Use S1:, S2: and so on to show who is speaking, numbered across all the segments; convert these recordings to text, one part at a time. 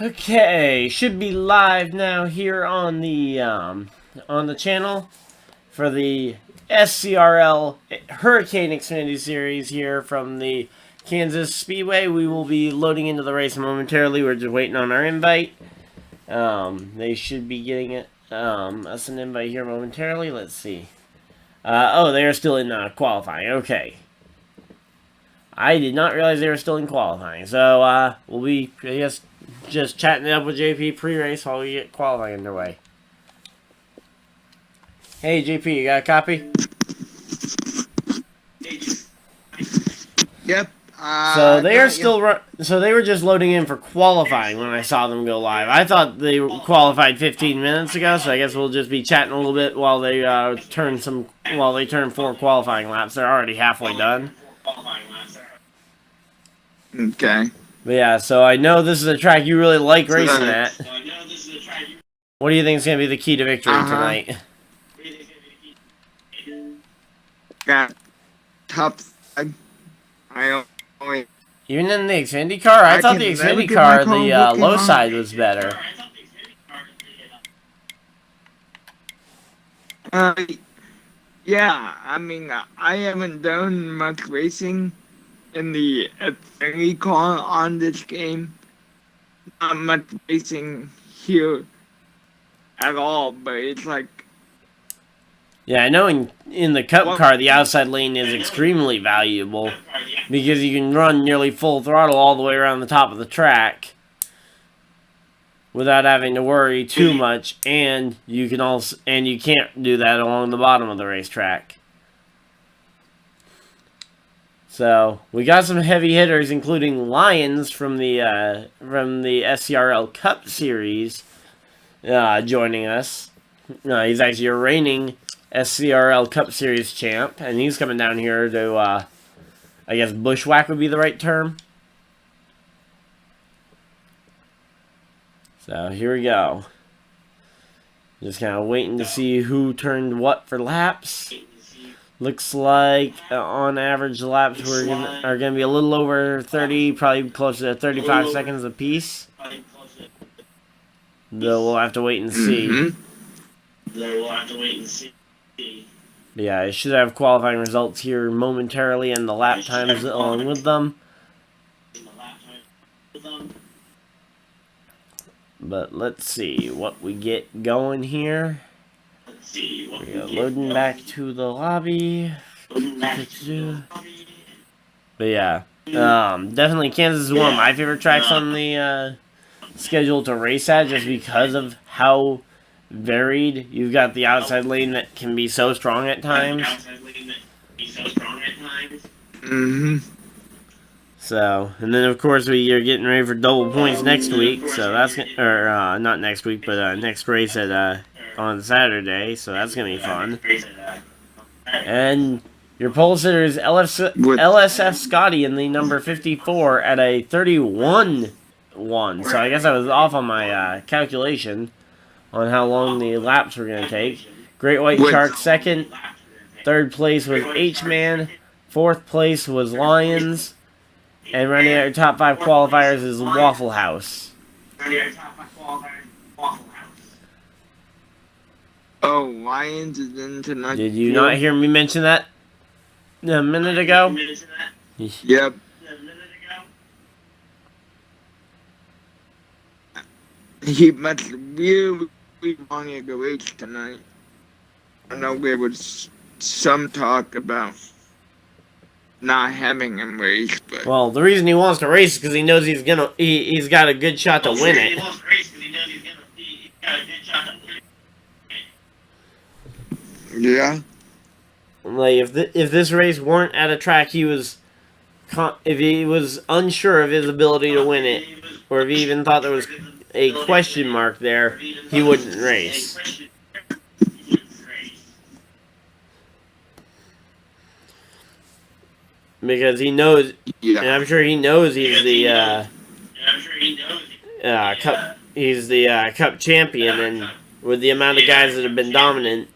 S1: Okay, should be live now here on the channel for the SCRL Hurricane Xfinity Series here from the Kansas Speedway. We will be loading into the race momentarily. We're just waiting on our invite. They should be getting us an invite here momentarily. Let's see. Oh, they are still in qualifying. Okay. I did not realize they were still in qualifying. So, we'll be, I guess, just chatting it up with JP pre-race while we get qualifying underway. Hey, JP, you got a copy?
S2: Yep.
S1: So they are still so they were just loading in for qualifying when I saw them go live. I thought they qualified 15 minutes ago, so I guess we'll just be chatting a little bit while they turn 4 qualifying laps. They're already halfway done.
S2: Okay.
S1: But yeah, so I know this is a track you really like racing at. What do you think is going to be the key to victory tonight?
S2: Got top side. I only.
S1: Even in the Xfinity car? I thought the Xfinity car, the low side was better.
S2: Yeah, I mean, I haven't done much racing in the Xfinity car on this game. Not much racing here at all, but it's like.
S1: Yeah, I know in the Cup car, the outside lane is extremely valuable because you can run nearly full throttle all the way around the top of the track without having to worry too much, and you can't do that along the bottom of the racetrack. So we got some heavy hitters, including Lyons from the SCRL Cup Series, joining us. He's actually a reigning SCRL Cup Series champ, and he's coming down here to, I guess bushwhack would be the right term. So here we go. Just kind of waiting to see who turned what for laps. Looks like on average the laps are gonna be a little over 30, probably closer to 35 seconds apiece. Though we'll have to wait and see. But yeah, I should have qualifying results here momentarily and the lap times along with them. But let's see what we get going here. We are loading back to the lobby. But yeah, definitely Kansas is one of my favorite tracks on the schedule to race at, just because of how varied. You've got the outside lane that can be so strong at times. So, and then of course we are getting ready for double points next week. So that's not next week, but next race at on Saturday. So that's gonna be fun. And your pole sitter is LSF Scotty in the number 54 at a 31-1. So I guess I was off on my calculation on how long the laps were going to take. Great White Shark second. Third place was H-Man. Fourth place was Lions. And running out your top 5 qualifiers is Waffle House.
S2: Oh, Lions is in tonight.
S1: Did you not hear me mention that a minute ago?
S2: Yep. He must really want to go race tonight. I know there was some talk about not having him race, but
S1: well, the reason he wants to race is because he knows he's got a good shot to win it.
S2: Yeah.
S1: Like if this race weren't at a track if he was unsure of his ability to win it, or if he even thought there was a question mark there, he wouldn't race. Because he knows, and I'm sure he knows he's the cup champion, and with the amount of guys that have been dominant.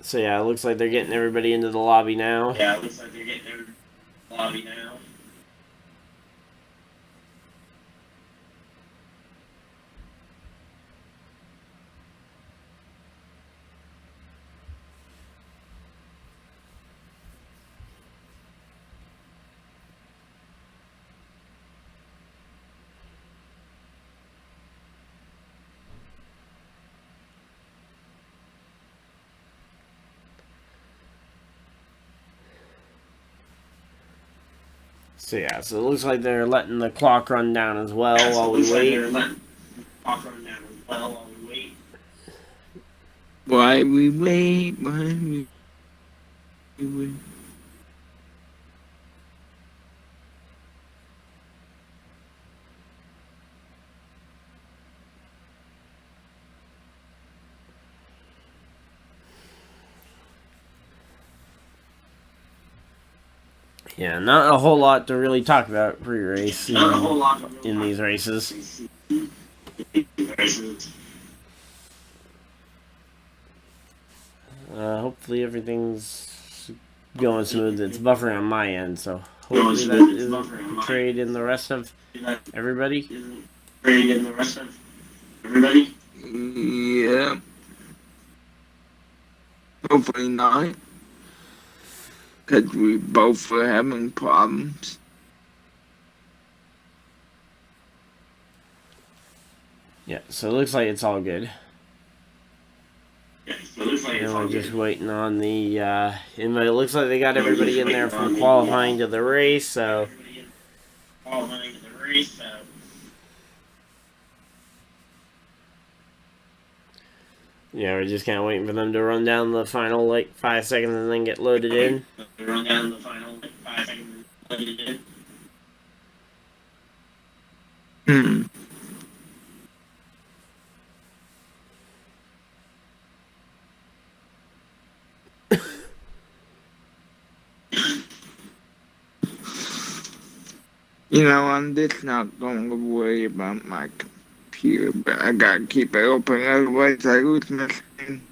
S1: So yeah, it looks like they're getting everybody into the lobby now. So yeah, so it looks like they're letting the clock run down as well while we wait.
S2: Why we wait? Why we wait?
S1: Yeah, not a whole lot to really talk about pre-race in these races. Hopefully everything's going smooth. It's buffering on my end, so hopefully that isn't portrayed in the rest of everybody.
S2: Yeah. Hopefully not. Because we both were having problems.
S1: Yeah, so it looks like it's all good. And we're just waiting on the invite. It looks like they got everybody in there from qualifying to the race, so. Yeah, we're just kind of waiting for them to run down the final, like, 5 seconds and then get loaded in.
S2: Hmm. You know, I'm just not going to worry about my computer, but I gotta keep it open, otherwise I lose my screen.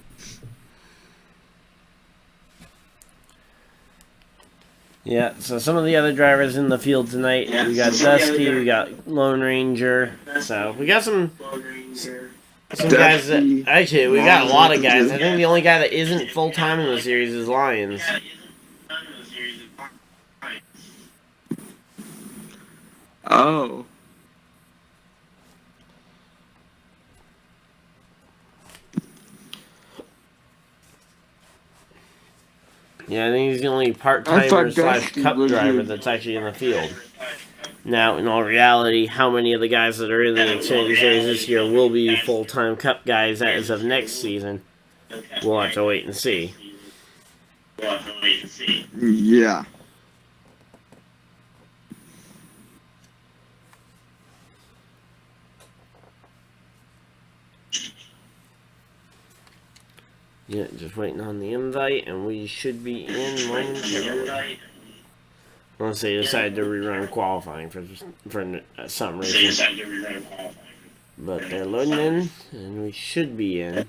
S1: Yeah, so some of the other drivers in the field tonight, we got Dusty, we got Lone Ranger, so we got some guys that, actually, we got a lot of guys. I think the only guy that isn't full-time in the series is Lions.
S2: Oh.
S1: Yeah, I think he's the only part-timer slash cup driver that's actually in the field. Now, in all reality, how many of the guys that are in the Xfinity Series this year will be full-time cup guys as of next season? We'll have to wait and see.
S2: Yeah.
S1: Yeah, just waiting on the invite, and we should be in momentarily. Unless they decide to rerun qualifying for some reason. But they're loading in, and we should be in.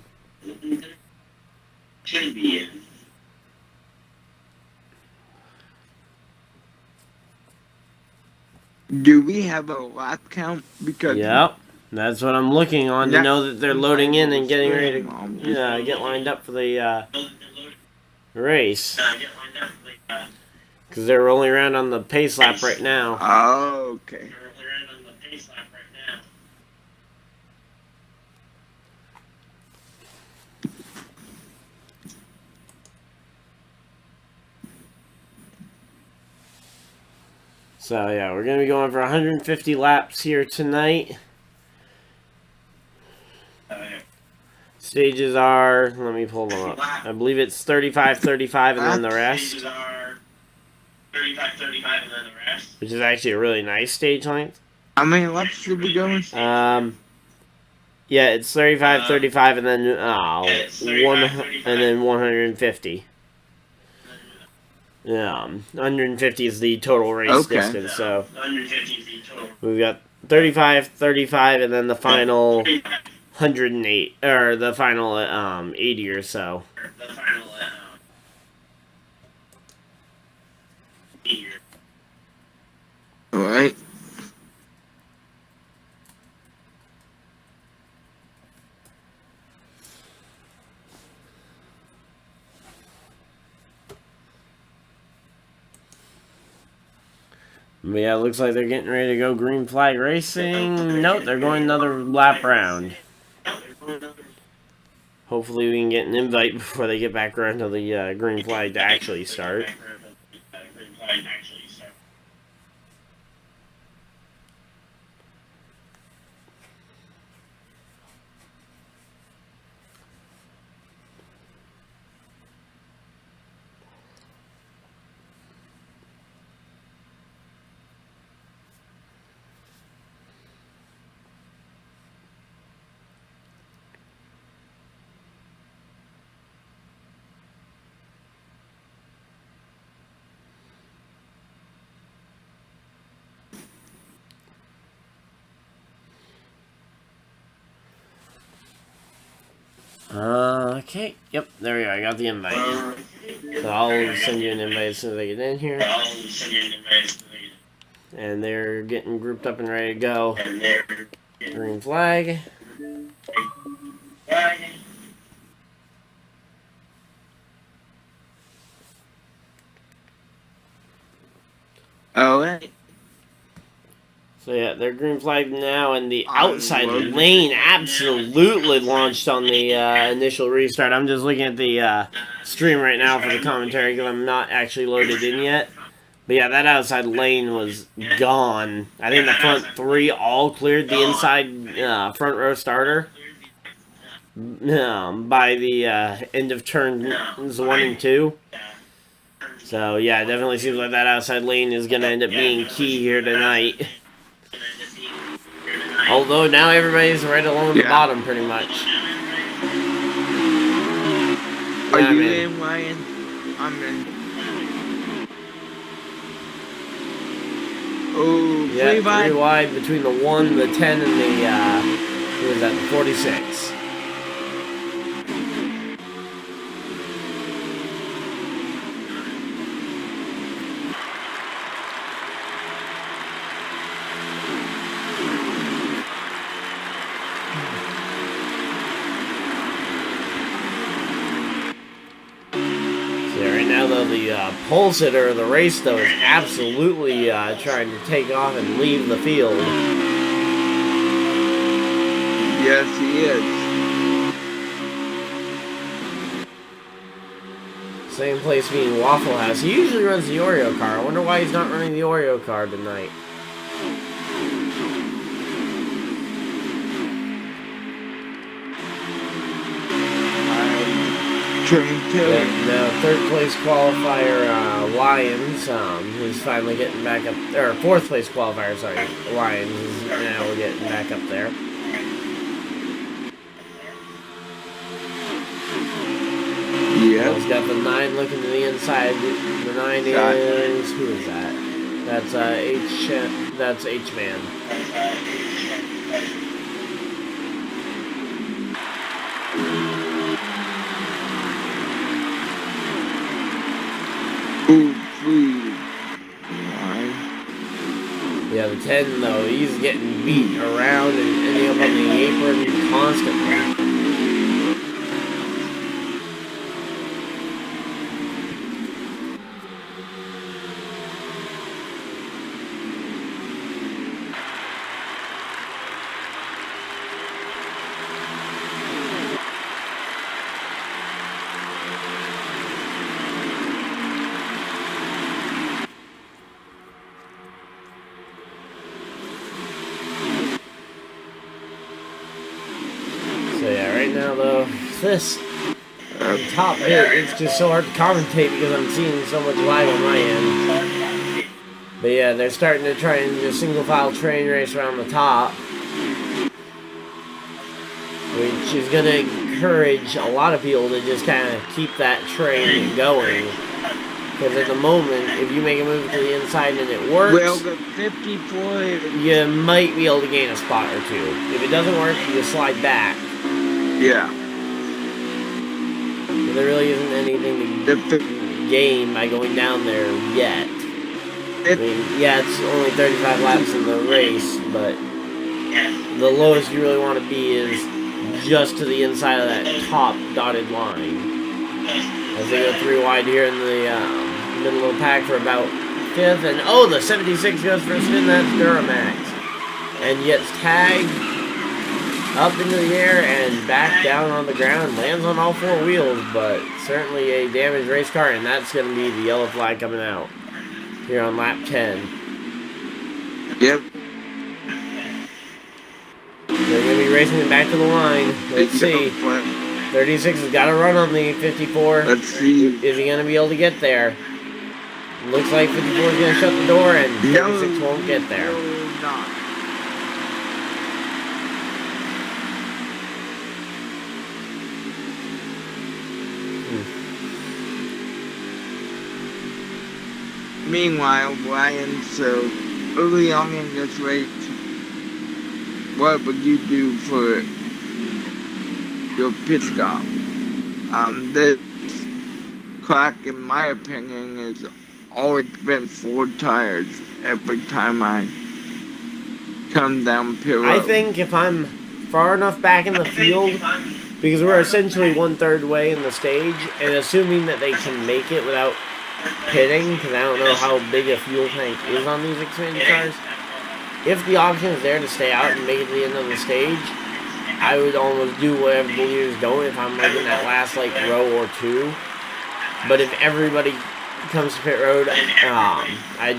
S2: Do we have a lap count? Because
S1: yep, that's what I'm looking on to know that they're loading in and getting ready to get lined up for the race. Because they're rolling around on the pace lap right now.
S2: Oh, okay.
S1: So yeah, we're going to be going for 150 laps here tonight. Stages are, let me pull them up. I believe it's 35, 35, and then the rest. Which is actually a really nice stage length.
S2: How many laps should we go in?
S1: Yeah, it's 35, 35, and then 150. Yeah, 150 is the total race distance. So we've got 35, 35, and then the final 108 or the final 80 or so.
S2: Alright.
S1: But yeah, it looks like they're getting ready to go green flag racing. Nope, they're going another lap round. Hopefully we can get an invite before they get back around to the green flag to actually start. Okay, yep, there we go, I got the invite. So I'll send you an invite as soon as I get in here. And they're getting grouped up and ready to go. Green flag.
S2: Alright.
S1: So yeah, they're green flag now, and the outside lane absolutely launched on the initial restart. I'm just looking at the stream right now for the commentary because I'm not actually loaded in yet. But yeah, that outside lane was gone. I think the front three all cleared the inside front row starter by the end of turns 1 and 2. So yeah, it definitely seems like that outside lane is going to end up being key here tonight. Although now everybody's right along the bottom pretty much.
S2: Are you in, Ryan? I'm in. Oh,
S1: yeah, three wide between the 1, the 10, and the, what is that, the 46. The pole sitter of the race, though, is absolutely trying to take off and leave the field.
S2: Yes, he
S1: is. Same place being Waffle House. He usually runs the Oreo car. I wonder why he's not running the Oreo car tonight. The third place qualifier, Lions, who's finally getting back up, or fourth place qualifier, sorry, Lions is now getting back up there.
S2: Yeah.
S1: He's got the 9 looking to the inside. The 9 is, who is that? That's H-Man. Yeah, the 10 though, he's getting beat around and ending up on the apron constantly. This top bit, it's just so hard to commentate because I'm seeing so much lag on my end. But yeah, they're starting to try and do a single file train race around the top, which is going to encourage a lot of people to just kind of keep that train going. Because at the moment, if you make a move to the inside and it works,
S2: well, the 54,
S1: you might be able to gain a spot or two. If it doesn't work, you slide back.
S2: Yeah.
S1: There really isn't anything to gain by going down there yet. I mean, yeah, it's only 35 laps in the race, but the lowest you really want to be is just to the inside of that top dotted line. As they go 3 wide here in the middle of the pack for about 5th, and oh, the 76 goes for a spin. That's Duramax, and gets tagged up into the air and back down on the ground, lands on all 4 wheels, but certainly a damaged race car, and that's going to be the yellow flag coming out here on lap 10.
S2: Yep.
S1: They're going to be racing it back to the line. Let's see. 36 has got to run on the 54.
S2: Let's see.
S1: Is he going to be able to get there? Looks like 54 is going to shut the door, and 36 won't get there.
S2: No, not. Meanwhile, Brian, so early on in this race, what would you do for your pit stop? This track, in my opinion, has always been 4 tires every time I come down pit road.
S1: I think if I'm far enough back in the field, because we're essentially 1/3 way in the stage, and assuming that they can make it without pitting, because I don't know how big a fuel tank is on these Xfinity cars, if the option is there to stay out and make it to the end of the stage, I would almost do whatever the leaders don't if I'm like in that last like row or 2. But if everybody comes to pit road, I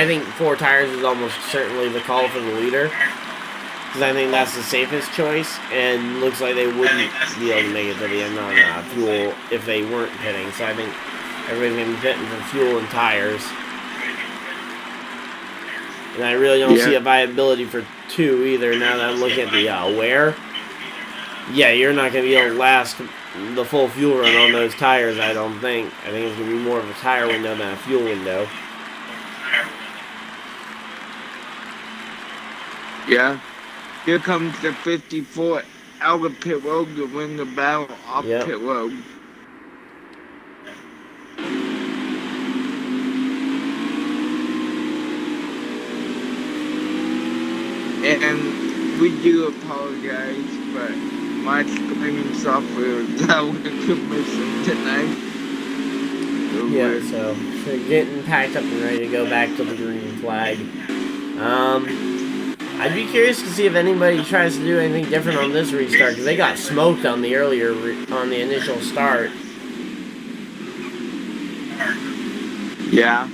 S1: think 4 tires is almost certainly the call for the leader, because I think that's the safest choice, and looks like they wouldn't be able to make it to the end on fuel if they weren't pitting. So I think everybody's going to be pitting for fuel and tires. And I really don't see a viability for 2 either now that I'm looking at the wear. Yeah, you're not going to be able to last the full fuel run on those tires, I don't think. I think it's going to be more of a tire window than a fuel window.
S2: Yeah. Here comes the 54 out of pit road to win the battle off pit road. And we do apologize, but my screening software is out of commission tonight.
S1: Yeah, so they're getting packed up and ready to go back to the green flag. I'd be curious to see if anybody tries to do anything different on this restart, because they got smoked on the on the initial start.
S2: Yeah.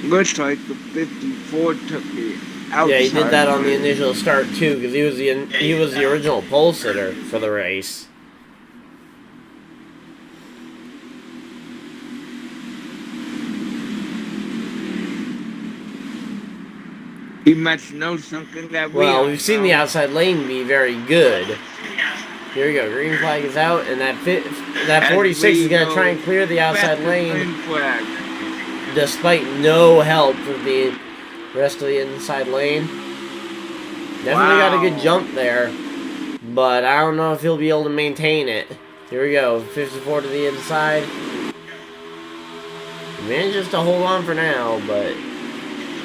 S2: Looks like the 54 took the outside.
S1: Yeah, he did that on the initial start too, because he was the original pole sitter for the race.
S2: He must know something that
S1: we've seen the outside lane be very good. Here we go, green flag is out, and that 46 is going to try and clear the outside lane, despite no help from the rest of the inside lane. Definitely got a good jump there, but I don't know if he'll be able to maintain it. Here we go, 54 to the inside. He manages to hold on for now, but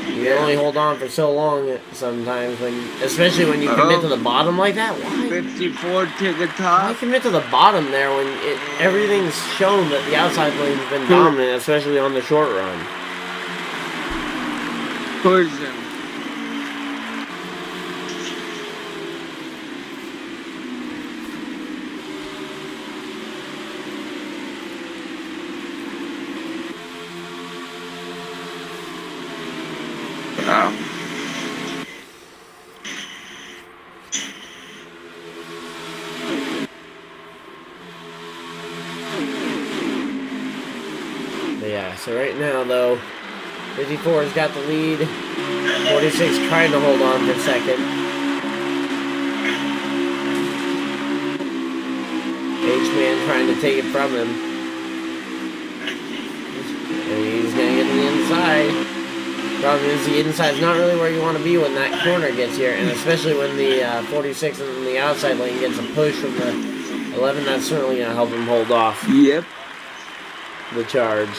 S1: you can only hold on for so long sometimes, especially when you commit to the bottom like that. Why?
S2: 54 to the top.
S1: Why commit to the bottom there when everything's shown that the outside lane's been dominant, especially on the short run?
S2: Poison.
S1: Yeah, so right now though, 54 has got the lead. 46 trying to hold on for second. H-Man trying to take it from him. And he's going to get to the inside. Problem is, the inside's not really where you want to be when that corner gets here, and especially when the 46 in the outside lane gets a push from the 11, that's certainly going to help him hold off.
S2: Yep.
S1: the charge.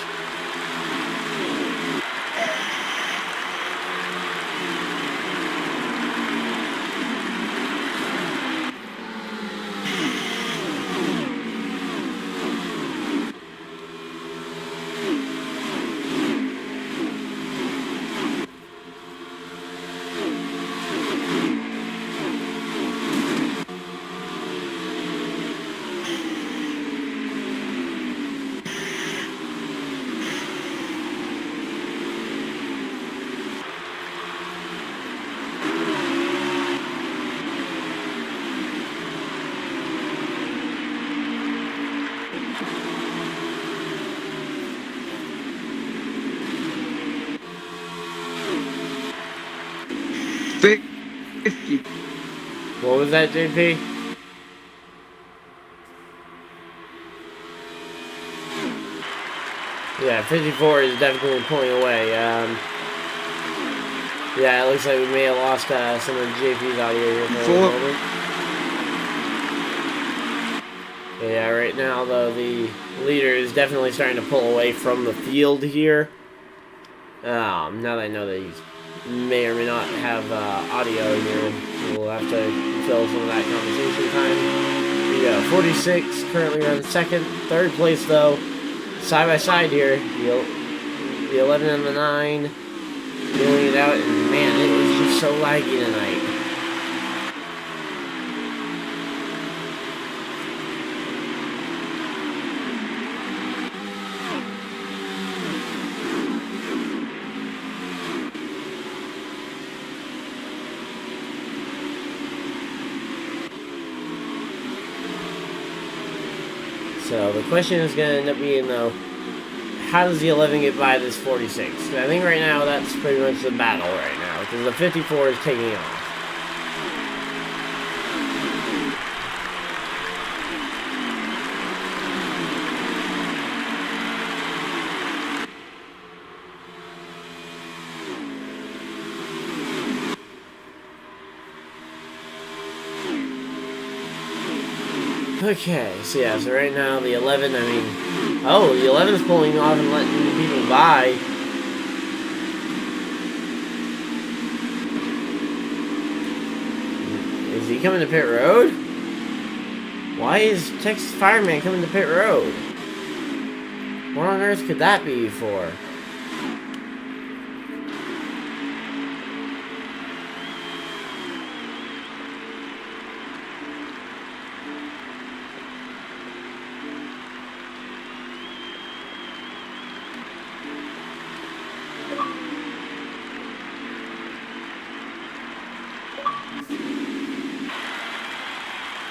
S1: What was that, JP? Yeah, 54 is definitely pulling away. Yeah, it looks like we may have lost some of JP's audio here for a moment. Yeah, right now, though, the leader is definitely starting to pull away from the field here. Now that I know that he may or may not have audio here, we'll have to fill some of that conversation time. We got 46 currently on second. Third place, though, side by side here. The 11 and the 9 dealing it out, and man, it was just so laggy tonight. So the question is going to end up being, though, how does the 11 get by this 46? I think right now that's pretty much the battle right now, because the 54 is taking off. Okay, so yeah, so right now the 11, I mean, oh, the 11's pulling off and letting the people by. Is he coming to pit road? Why is Texas Fireman coming to pit road? What on earth could that be for?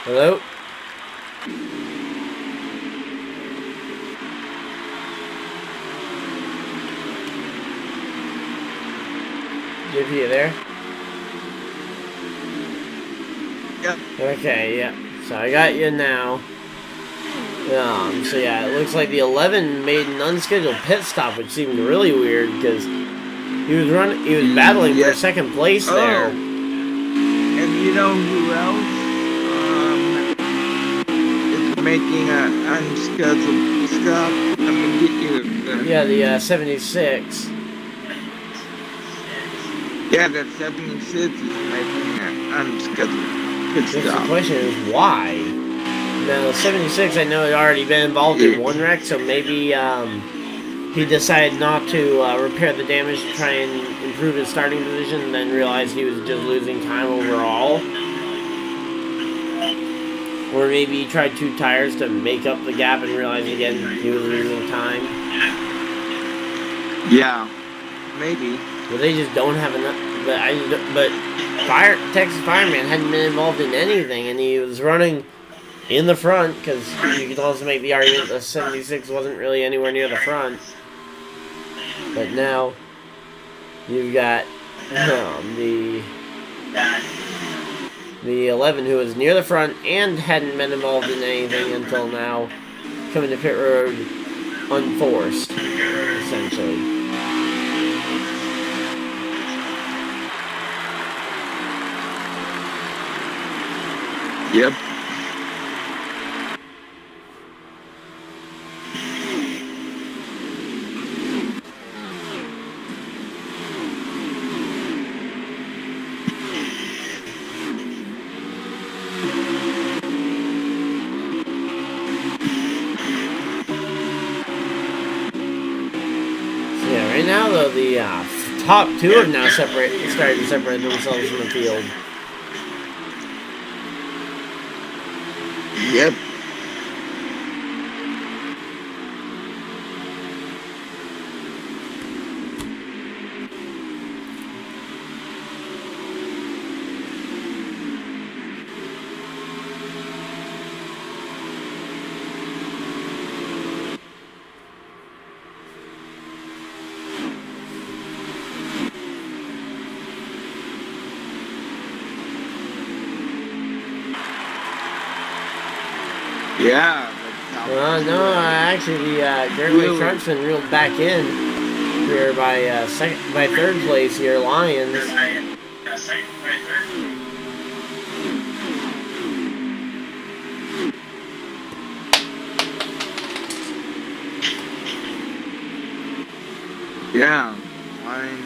S1: Hello? JP, you there?
S2: Yep.
S1: Okay, yeah. So I got you now. So yeah, it looks like the 11 made an unscheduled pit stop, which seemed really weird because he was battling for second place there.
S2: And you know who else? Making an unscheduled stop. I'm gonna get you.
S1: Yeah, the 76.
S2: Yeah, that 76 is making an unscheduled pit stop.
S1: The question is why? Now, the 76, I know, had already been involved in one wreck, so maybe he decided not to repair the damage to try and improve his starting position, and then realized he was just losing time overall. Or maybe he tried 2 tires to make up the gap and realized again he was losing time.
S2: Yeah, maybe.
S1: But they just don't have enough. But Texas Fireman hadn't been involved in anything, and he was running in the front because you could also make the argument the 76 wasn't really anywhere near the front. But now you've got the 11 who was near the front and hadn't been involved in anything until now, coming to pit road unforced, essentially.
S2: Yep.
S1: Right now, though, the top two have now started to separate themselves from the field.
S2: Yep. Yeah.
S1: No, actually, the Great Sharks been reeled back in here by third place here, Lions.
S2: Yeah. Lions.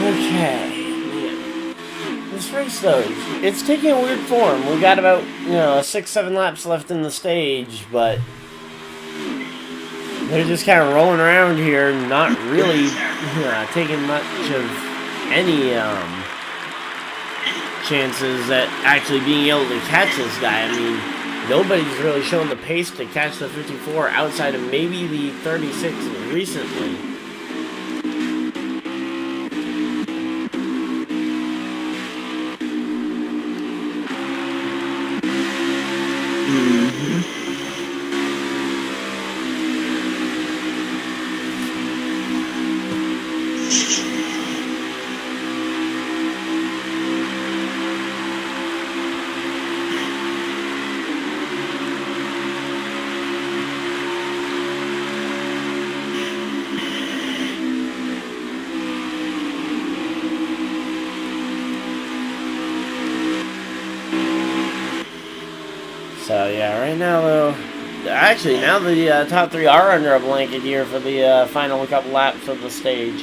S1: Okay. This race, though, it's taking a weird form. We got about, 6-7 laps left in the stage, but they're just kind of rolling around here, not really taking much of any chances at actually being able to catch this guy. I mean, nobody's really shown the pace to catch the 54 outside of maybe the 36 recently. So yeah, right now though, actually now the top three are under a blanket here for the final couple laps of the stage.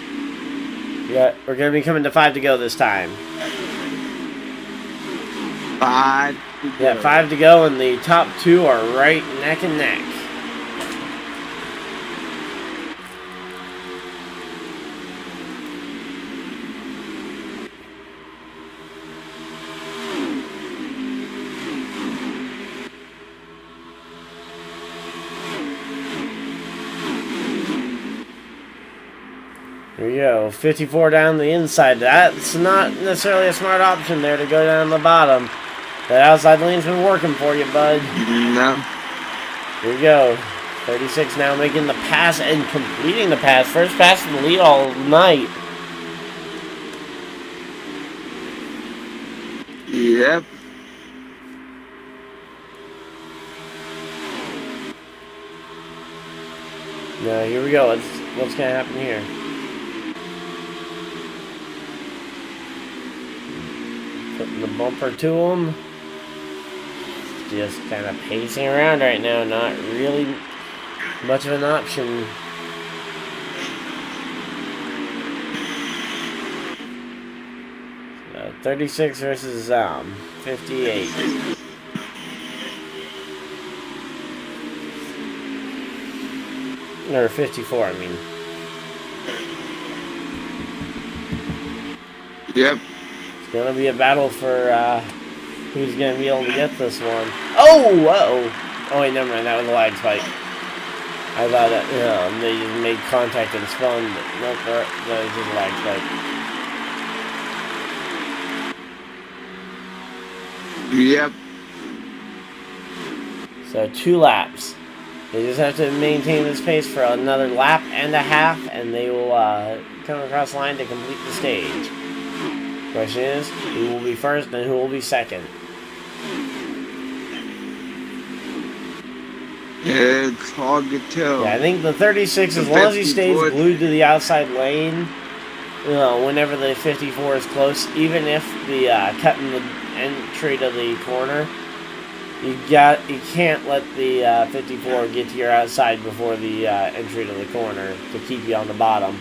S1: Yeah, we're gonna be coming to 5 to go this time.
S2: 5 to go.
S1: Yeah, 5 to go, and the top two are right neck and neck. Here we go, 54 down the inside. That's not necessarily a smart option there to go down the bottom. That outside lane's been working for you, bud.
S2: No.
S1: Here we go. 36 now making the pass and completing the pass. First pass in the lead all night.
S2: Yep.
S1: Now, here we go. What's going to happen here? Putting the bumper to him. Just kind of pacing around right now. Not really much of an option. So 36 versus 58. Or 54, I mean.
S2: Yep.
S1: It's gonna be a battle for who's gonna be able to get this one. Oh, uh-oh. Oh wait, never mind. That was a lag spike. I thought that they just made contact and spun, but nope, that was just a lag spike.
S2: Yep.
S1: So 2 laps. They just have to maintain this pace for another lap and a half, and they will come across the line to complete the stage. Question is, who will be first and who will be second?
S2: It's hard to tell.
S1: Yeah, I think the 36, as long as he stays glued to the outside lane, whenever the 54 is close, even if the cut in the entry to the corner. You can't let the 54 get to your outside before the entry to the corner to keep you on the bottom.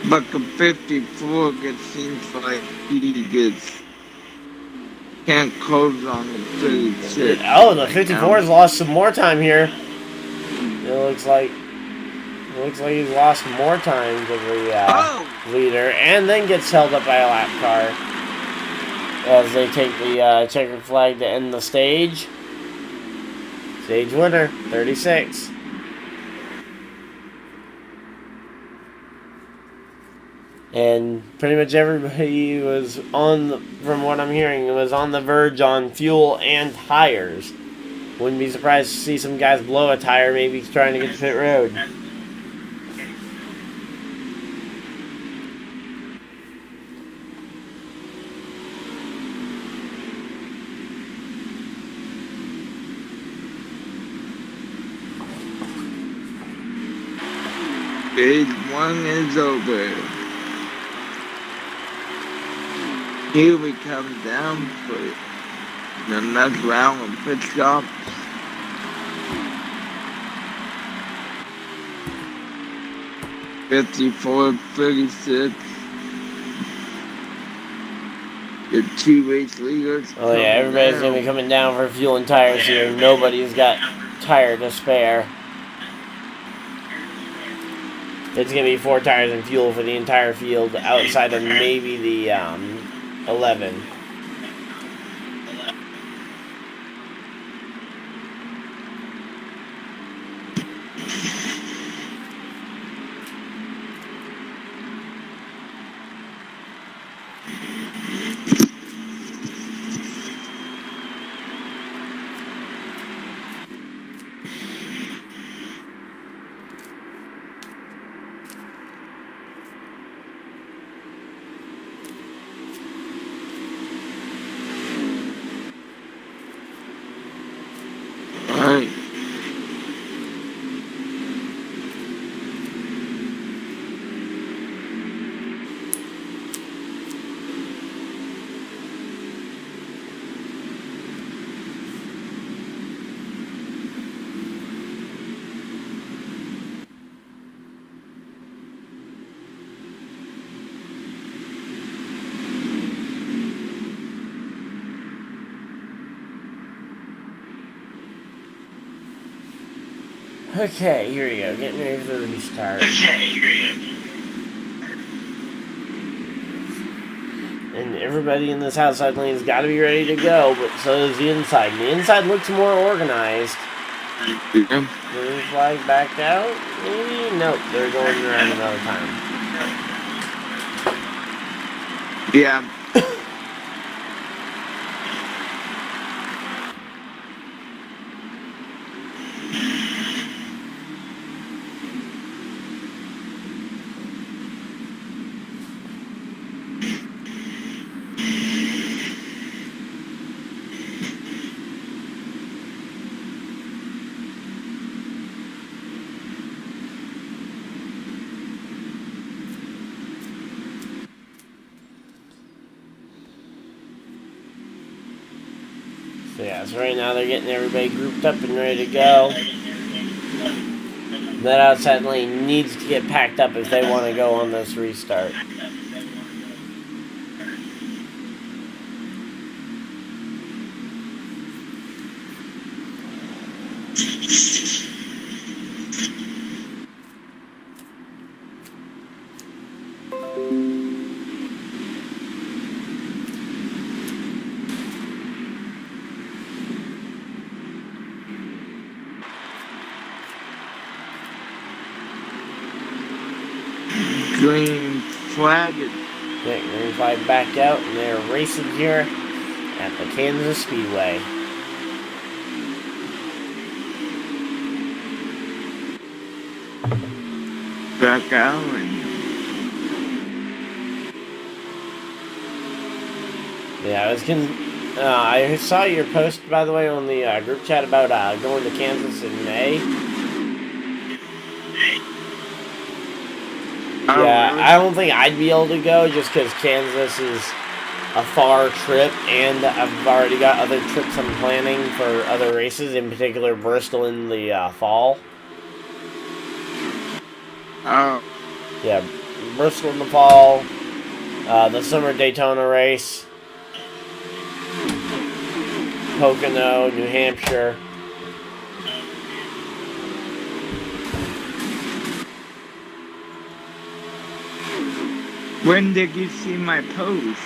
S2: But the 54 seems like he can't close on the 36.
S1: Oh, the 54 has lost some more time here. It looks like he's lost more time to the leader, and then gets held up by a lap car as they take the checkered flag to end the stage. Stage winner, 36. And pretty much everybody was from what I'm hearing, was on the verge on fuel and tires. Wouldn't be surprised to see some guys blow a tire, maybe trying to get to pit road.
S2: Stage 1 is over. Here we come down for the next round of pit stops. $54.36. Your two race leaders.
S1: Oh yeah, everybody's going to be coming down for fuel and tires here. Nobody's got tire to spare. It's going to be 4 tires and fuel for the entire field, outside of maybe the 11.
S2: Alright.
S1: Okay, here we go. Getting ready for the restart. And everybody in this outside lane's got to be ready to go, but so does the inside. And the inside looks more organized.
S2: Yeah.
S1: Green flag back out? Maybe? Nope, they're going around another time.
S2: Yeah.
S1: So yeah, so right now they're getting everybody grouped up and ready to go. That outside lane needs to get packed up if they want to go on this restart.
S2: Green flag.
S1: Yeah, green flag back out, and they're racing here at the Kansas Speedway.
S2: Back out.
S1: Yeah, I saw your post, by the way, on the group chat about going to Kansas in May.
S2: Oh,
S1: Yeah,
S2: really?
S1: I don't think I'd be able to go just because Kansas is a far trip, and I've already got other trips I'm planning for other races, in particular Bristol in the fall.
S2: Oh,
S1: Yeah, Bristol in the fall, the summer Daytona race, Pocono, New Hampshire.
S2: when did you see my post?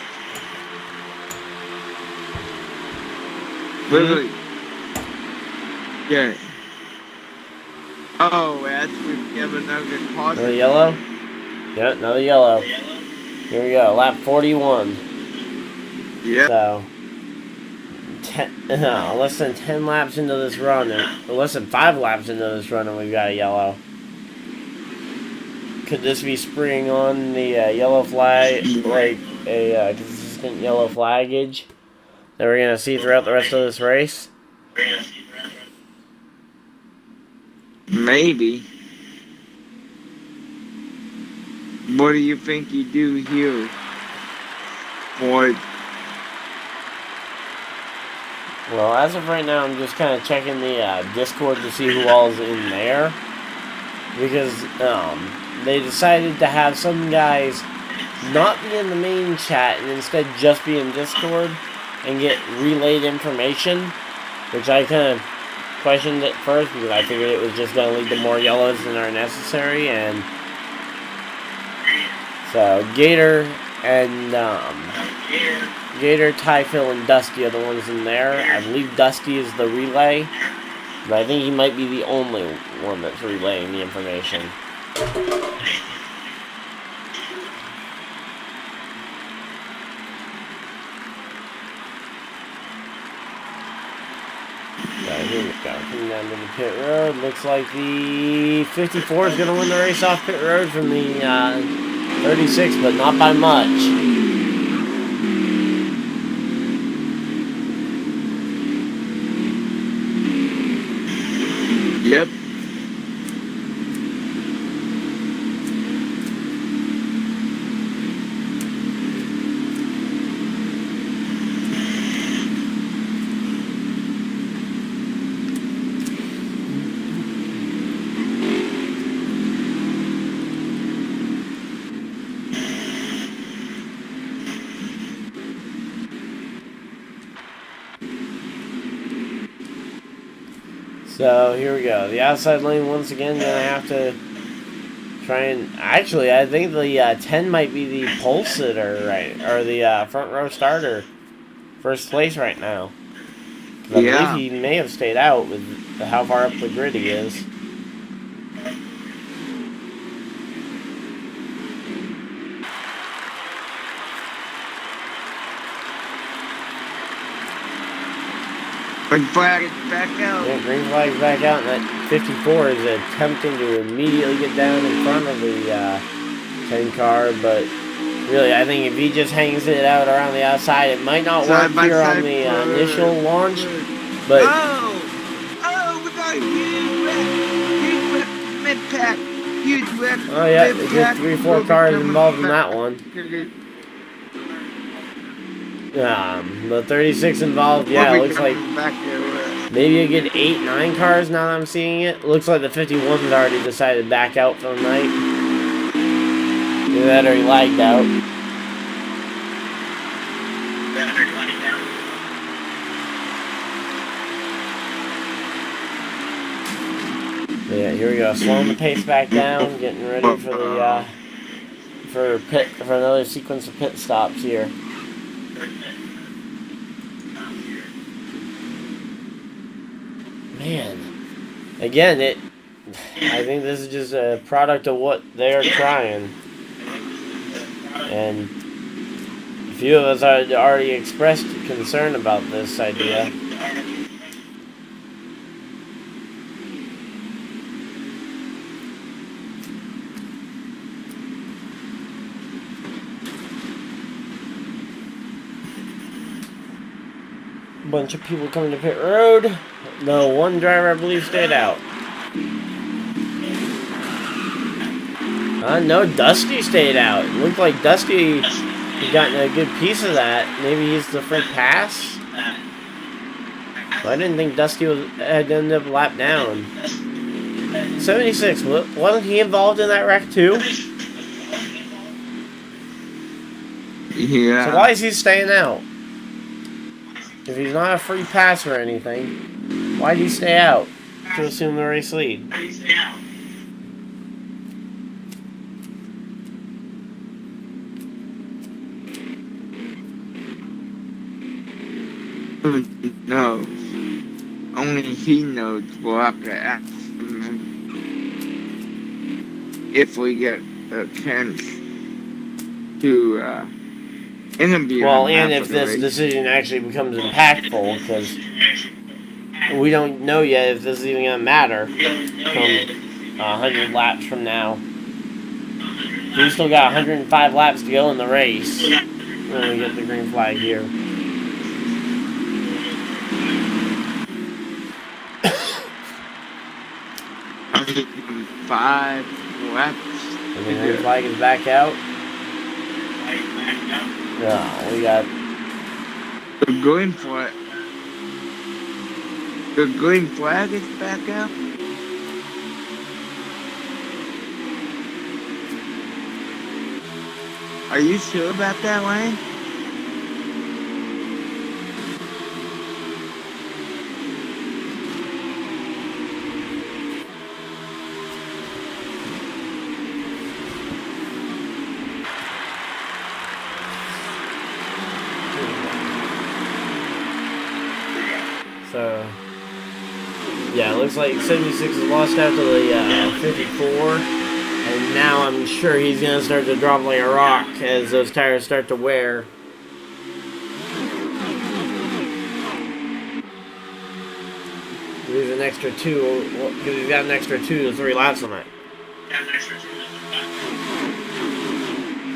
S2: Really? Yeah. Oh, that's when you have another caution.
S1: Another yellow? Yeah, another yellow. Here we go, lap 41.
S2: Yeah.
S1: So, less than 10 laps into this run, or less than 5 laps into this run, and we've got a yellow. Could this be spring on the yellow flag, like a consistent yellow flaggage that we're going to see throughout the rest of this race?
S2: Maybe. What do you think you do here? Or
S1: Well, as of right now, I'm just kind of checking the Discord to see who all's in there. Because they decided to have some guys not be in the main chat and instead just be in Discord and get relayed information, which I kind of questioned at first because I figured it was just going to lead to more yellows than are necessary. And so Gator and Gator, Ty, Phil, and Dusty are the ones in there. I believe Dusty is the relay, but I think he might be the only one that's relaying the information. So here we go. Coming down to the pit road. Looks like the 54 is going to win the race off pit road from the 36, but not by much.
S2: yep.
S1: So here we go. The outside lane once again going to have to try and... Actually, I think the 10 might be the pole sitter, right? Or the front row starter. First place right now. I
S2: Yeah.
S1: believe he may have stayed out with how far up the grid he is.
S2: Green flag is back out.
S1: Yeah, green flag's back out, and that 54 is attempting to immediately get down in front of the 10 car, but really, I think if he just hangs it out around the outside, it might not work here on the initial launch, but...
S2: Oh, we got a huge mid-pack. Huge wreck.
S1: Oh yeah, there's just 3-4 cars involved in that one. The 36 involved, yeah, it looks like maybe a good 8-9 cars now that I'm seeing it. Looks like the 51's already decided to back out for the night. Either that or he lagged out. Yeah, here we go. Slowing the pace back down, getting ready for the for another sequence of pit stops here. Man, again, I think this is just a product of what they're trying, and a few of us had already expressed concern about this idea. Bunch of people coming to pit road. No, one driver I believe stayed out. No, Dusty stayed out. It looked like Dusty had gotten a good piece of that. Maybe he's the free pass. But I didn't think Dusty had ended up a lap down. 76, wasn't he involved in that wreck too?
S2: Yeah.
S1: So why is he staying out? If he's not a free pass or anything, why did he stay out to assume the race lead?
S2: No. Only he knows. We'll have to ask him if we get a chance to interview
S1: Well,
S2: him.
S1: and
S2: after
S1: if
S2: the
S1: this
S2: race.
S1: decision actually becomes impactful, because we don't know yet if this is even going to matter from 100 laps from now. We still got 105 laps to go in the race when we get the green flag here.
S2: Five laps.
S1: And the green flag is back out. No, we got...
S2: We're going for it. The green flag is back out. Are you sure about that, Wayne?
S1: So, yeah, it looks like 76 is lost after the 54. And now I'm sure he's going to start to drop like a rock as those tires start to wear. He's an extra 2, because he's got an extra 2 to 3 laps on that.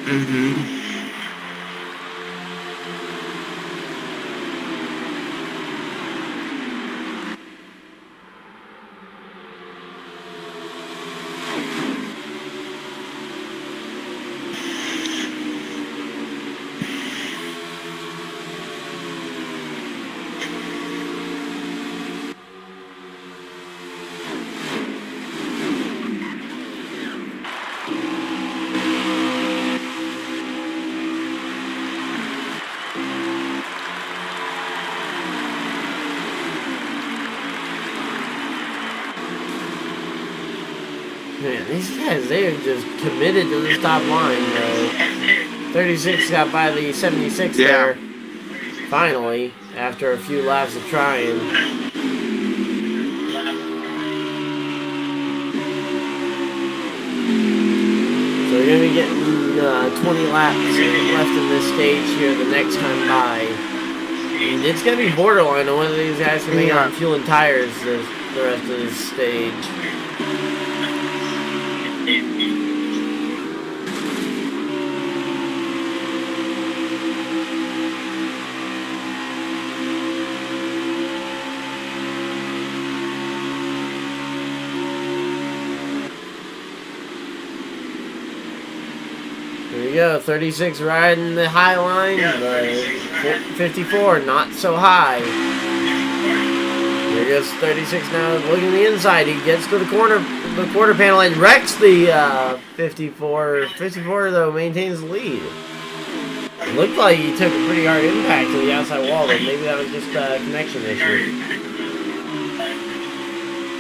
S2: Mm-hmm.
S1: Man, these guys, they are just committed to the top line. 36 got by the 76 there. Finally, after a few laps of trying. So we're going to be getting 20 laps left in this stage here the next time by. And it's going to be borderline on whether these guys can make it on fuel and tires the rest of this stage. There you go, 36 riding the high line, but 54 not so high. There goes 36 now, looking at the inside. He gets to the quarter panel and wrecks the 54. 54 though maintains the lead. It looked like he took a pretty hard impact to the outside wall, but maybe that was just a connection issue.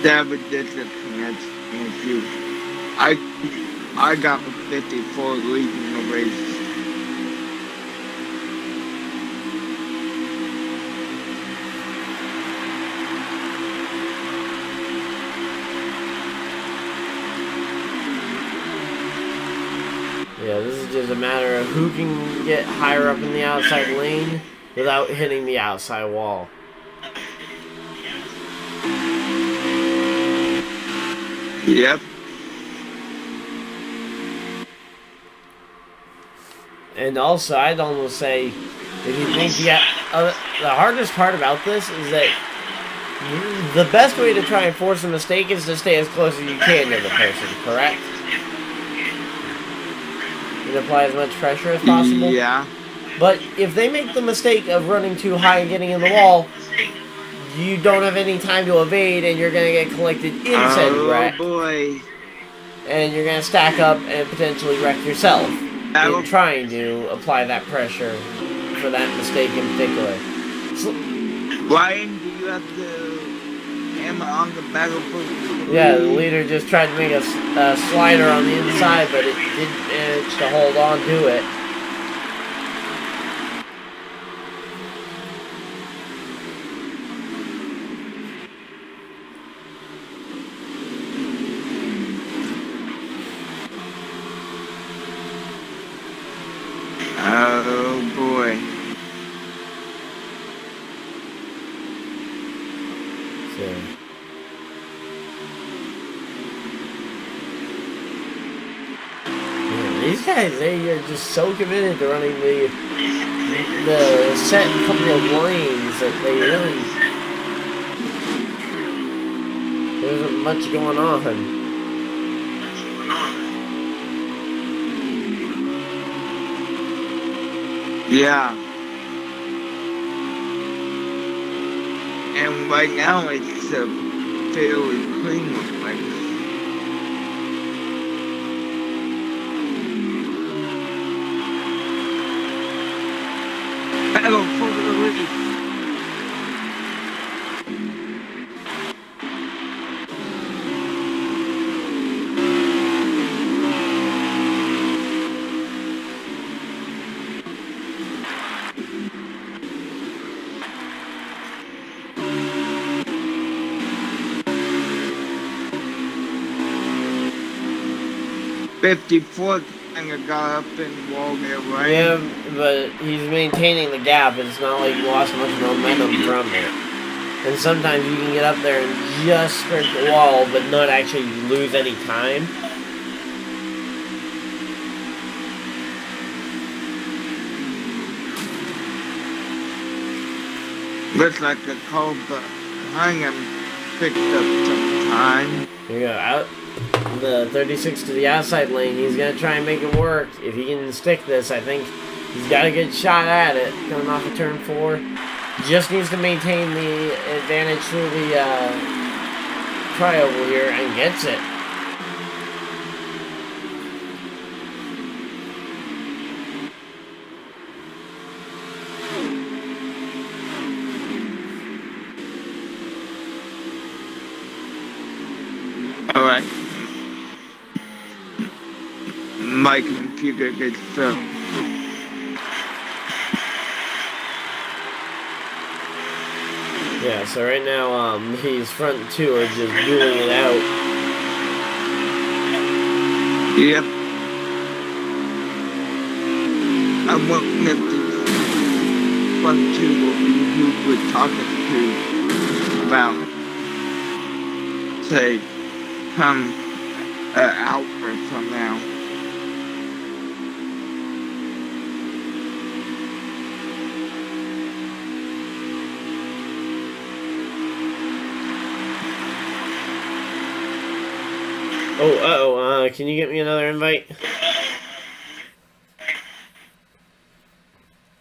S2: That was just a connection issue. I got 54 leading the race.
S1: Yeah, this is just a matter of who can get higher up in the outside lane without hitting the outside wall.
S2: Yep.
S1: And also, I'd almost say, if you think the hardest part about this is that the best way to try and force a mistake is to stay as close as you can to the person, correct? and apply as much pressure as possible.
S2: Yeah.
S1: But if they make the mistake of running too high and getting in the wall, you don't have any time to evade, and you're going to get collected in said wreck.
S2: Oh boy.
S1: And you're going to stack up and potentially wreck yourself
S2: That'll-
S1: in trying to apply that pressure for that mistake in particular. So,
S2: Ryan, do you have the hammer on the battlefield?
S1: yeah, the leader just tried to make a slider on the inside, but it didn't manage to hold on to it.
S2: Oh boy.
S1: So. Yeah, these guys, they are just so committed to running the set couple of lanes that they really, there isn't much going on.
S2: Yeah. And right now it's a fairly clean one. Battle for the lead. '54 kind of got up and walled there, right?
S1: Yeah, but he's maintaining the gap. It's not like he lost much momentum from it. And sometimes you can get up there and just skirt the wall, but not actually lose any time.
S2: Looks like the car behind him picked up some time.
S1: Here you go, out the 36 to the outside lane. He's going to try and make it work. If he can stick this, I think he's got a good shot at it. Coming off of turn 4. Just needs to maintain the advantage through the trioval here and gets it.
S2: Alright. My computer gets filled.
S1: Yeah, so right now, these front two are just dueling it out.
S2: Yep. I'm wondering if the front two will be who we're talking to about, say, come an hour from now.
S1: Oh, can you get me another invite?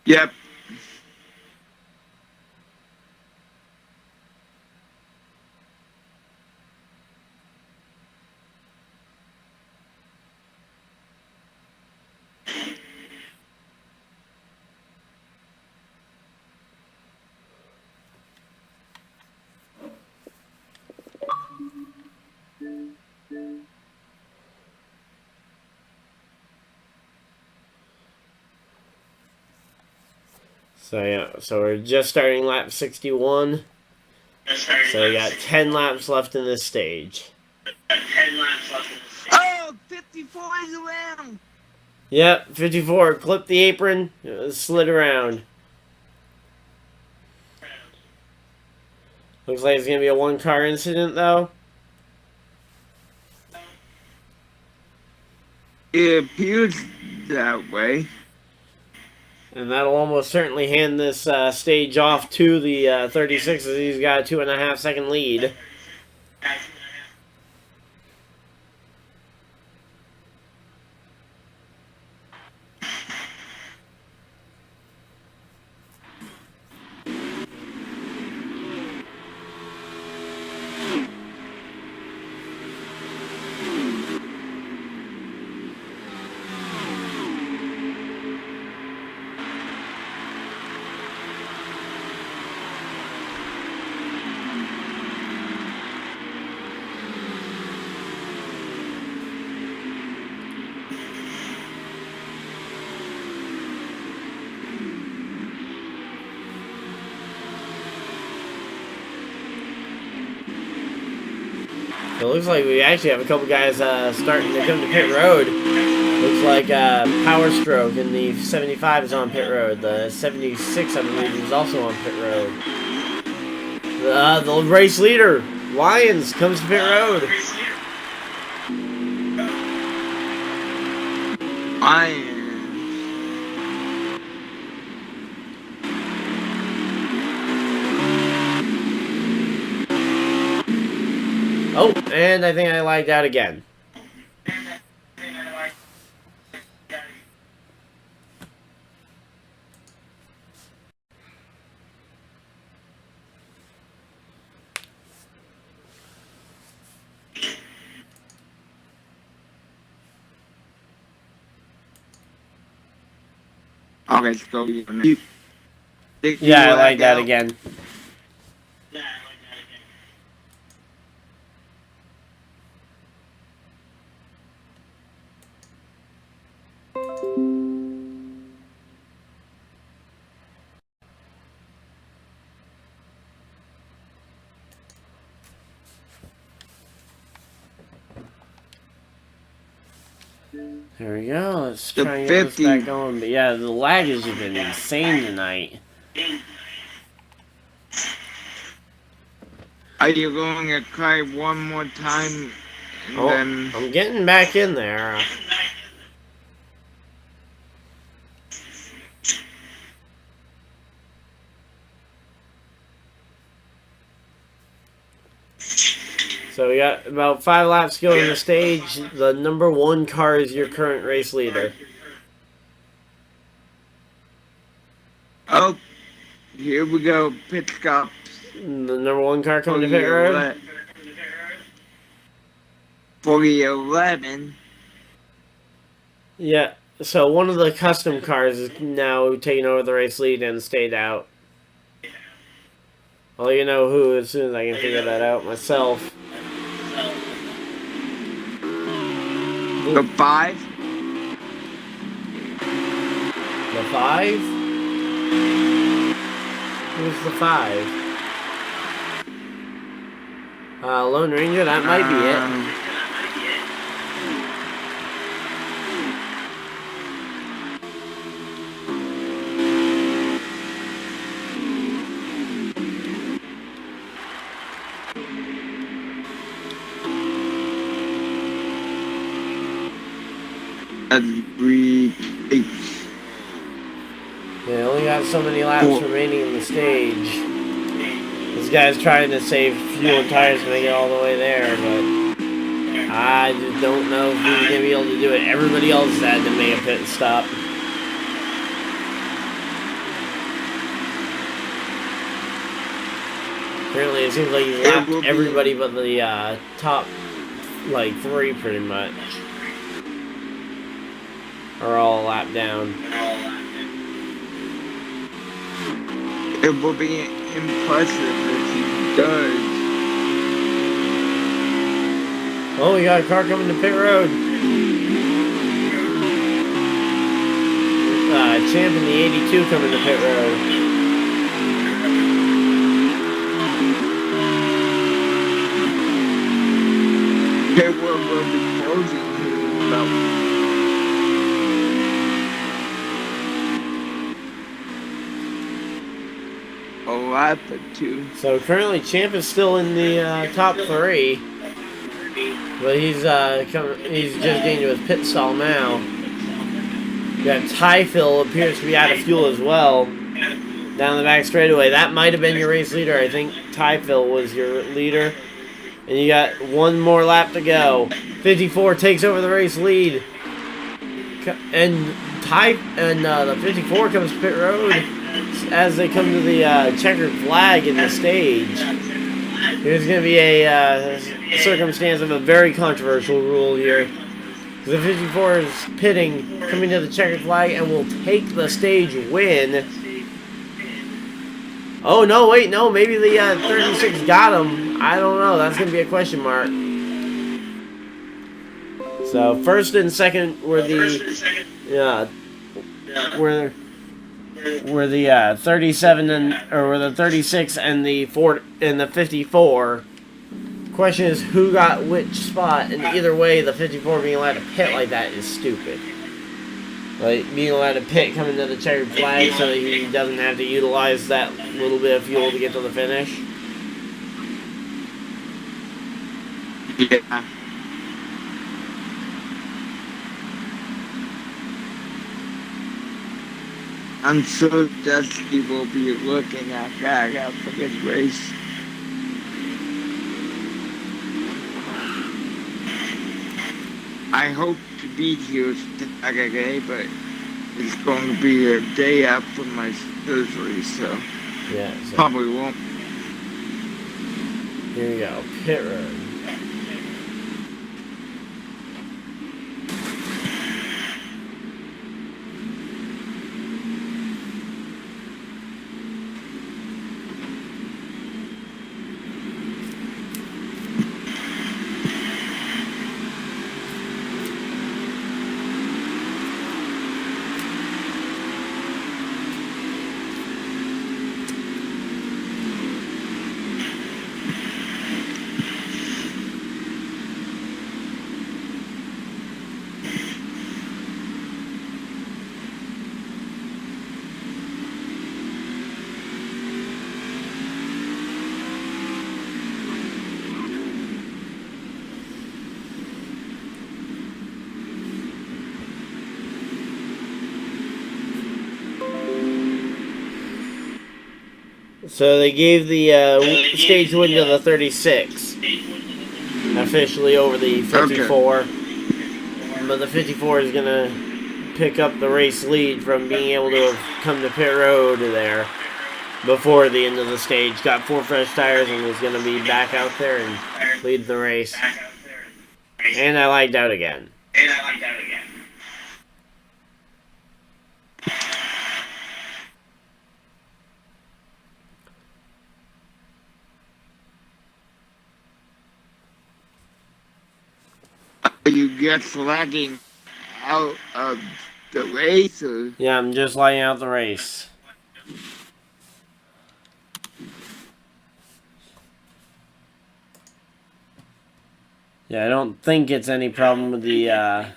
S2: Yep.
S1: So yeah, so we're just starting lap 61. So we got 10 laps left in this stage.
S2: Oh, 54 is around.
S1: Yep, 54. Clip the apron, slid around. Looks like it's going to be a one-car incident, though.
S2: It appears that way.
S1: And that'll almost certainly hand this stage off to the 36 as he's got a 2.5 second lead. So it looks like we actually have a couple guys starting to come to pit road. Looks like Power Stroke in the 75 is on pit road. The 76, I believe, is also on pit road. The race leader, Lions, comes to pit road. Oh, and I think I lagged out again.
S2: Okay, so
S1: yeah, I lagged out again. There we go. Let's try and get this back going. But yeah, the lag has just been insane tonight.
S2: Are you going to try one more time? And then...
S1: I'm getting back in there. So we got about 5 laps to go on the stage. The number 1 car is your current race leader.
S2: Oh, here we go. Pit stops.
S1: The number 1 car coming to pit road.
S2: For the 11.
S1: Yeah, so one of the custom cars is now taking over the race lead and stayed out. I'll let you know who as soon as I can figure that out myself.
S2: The 5?
S1: The 5? Who's the 5? Lone Ranger, that might be it. They only got so many laps remaining in the stage. This guy's trying to save fuel and tires to make it all the way there, but I just don't know if he's going to be able to do it. Everybody else had to make a pit stop. Apparently it seems like he's lapped everybody but the top, like, 3 pretty much. Are all lapped down.
S2: It will be impressive if he does.
S1: Oh, we got a car coming to pit road. Champ in the 82 coming to pit road.
S2: Okay, we'll be closing here about a lap or 2.
S1: So currently Champ is still in the top 3. But he's just getting to his pit stall now. You got Typhil appears to be out of fuel as well. Down the back straightaway. That might have been your race leader. I think Typhil was your leader. And you got 1 more lap to go. 54 takes over the race lead. And the 54 comes to pit road as they come to the checkered flag in the stage. There's going to be a circumstance of a very controversial rule here. The 54 is pitting, coming to the checkered flag, and will take the stage win. Oh, no, wait, no, maybe the 36 got him. I don't know, that's going to be a question mark. So, first and second were the, were the 37 and, or were the 36 and the 54. Question is who got which spot, and either way, the 54 being allowed to pit like that is stupid. Like, being allowed to pit coming to the checkered flag so that he doesn't have to utilize that little bit of fuel to get to the finish.
S2: Yeah. I'm sure Dusty will be looking at that after this race. I hope to be here Saturday, but it's going to be a day after my surgery, so
S1: Yeah, so
S2: probably won't.
S1: here we go. Pit road. So they gave the stage win to the 36, officially over the 54. Okay. But the 54 is going to pick up the race lead from being able to have come to pit road there before the end of the stage. Got 4 fresh tires and is going to be back out there and lead the race. And I lagged out again.
S2: Are you just lagging out of the race, or?
S1: Yeah, I'm just lagging out the race. Yeah, I don't think it's any problem with the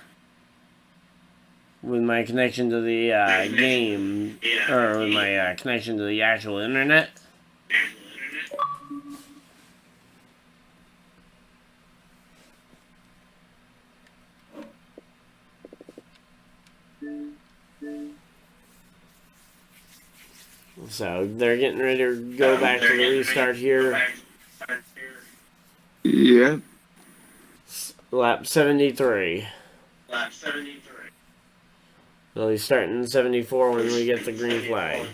S1: with my connection to the game, or with my connection to the actual internet. So they're getting ready to go back to the restart here.
S2: Yeah.
S1: Lap 73. They'll be starting 74 when we get the green flag.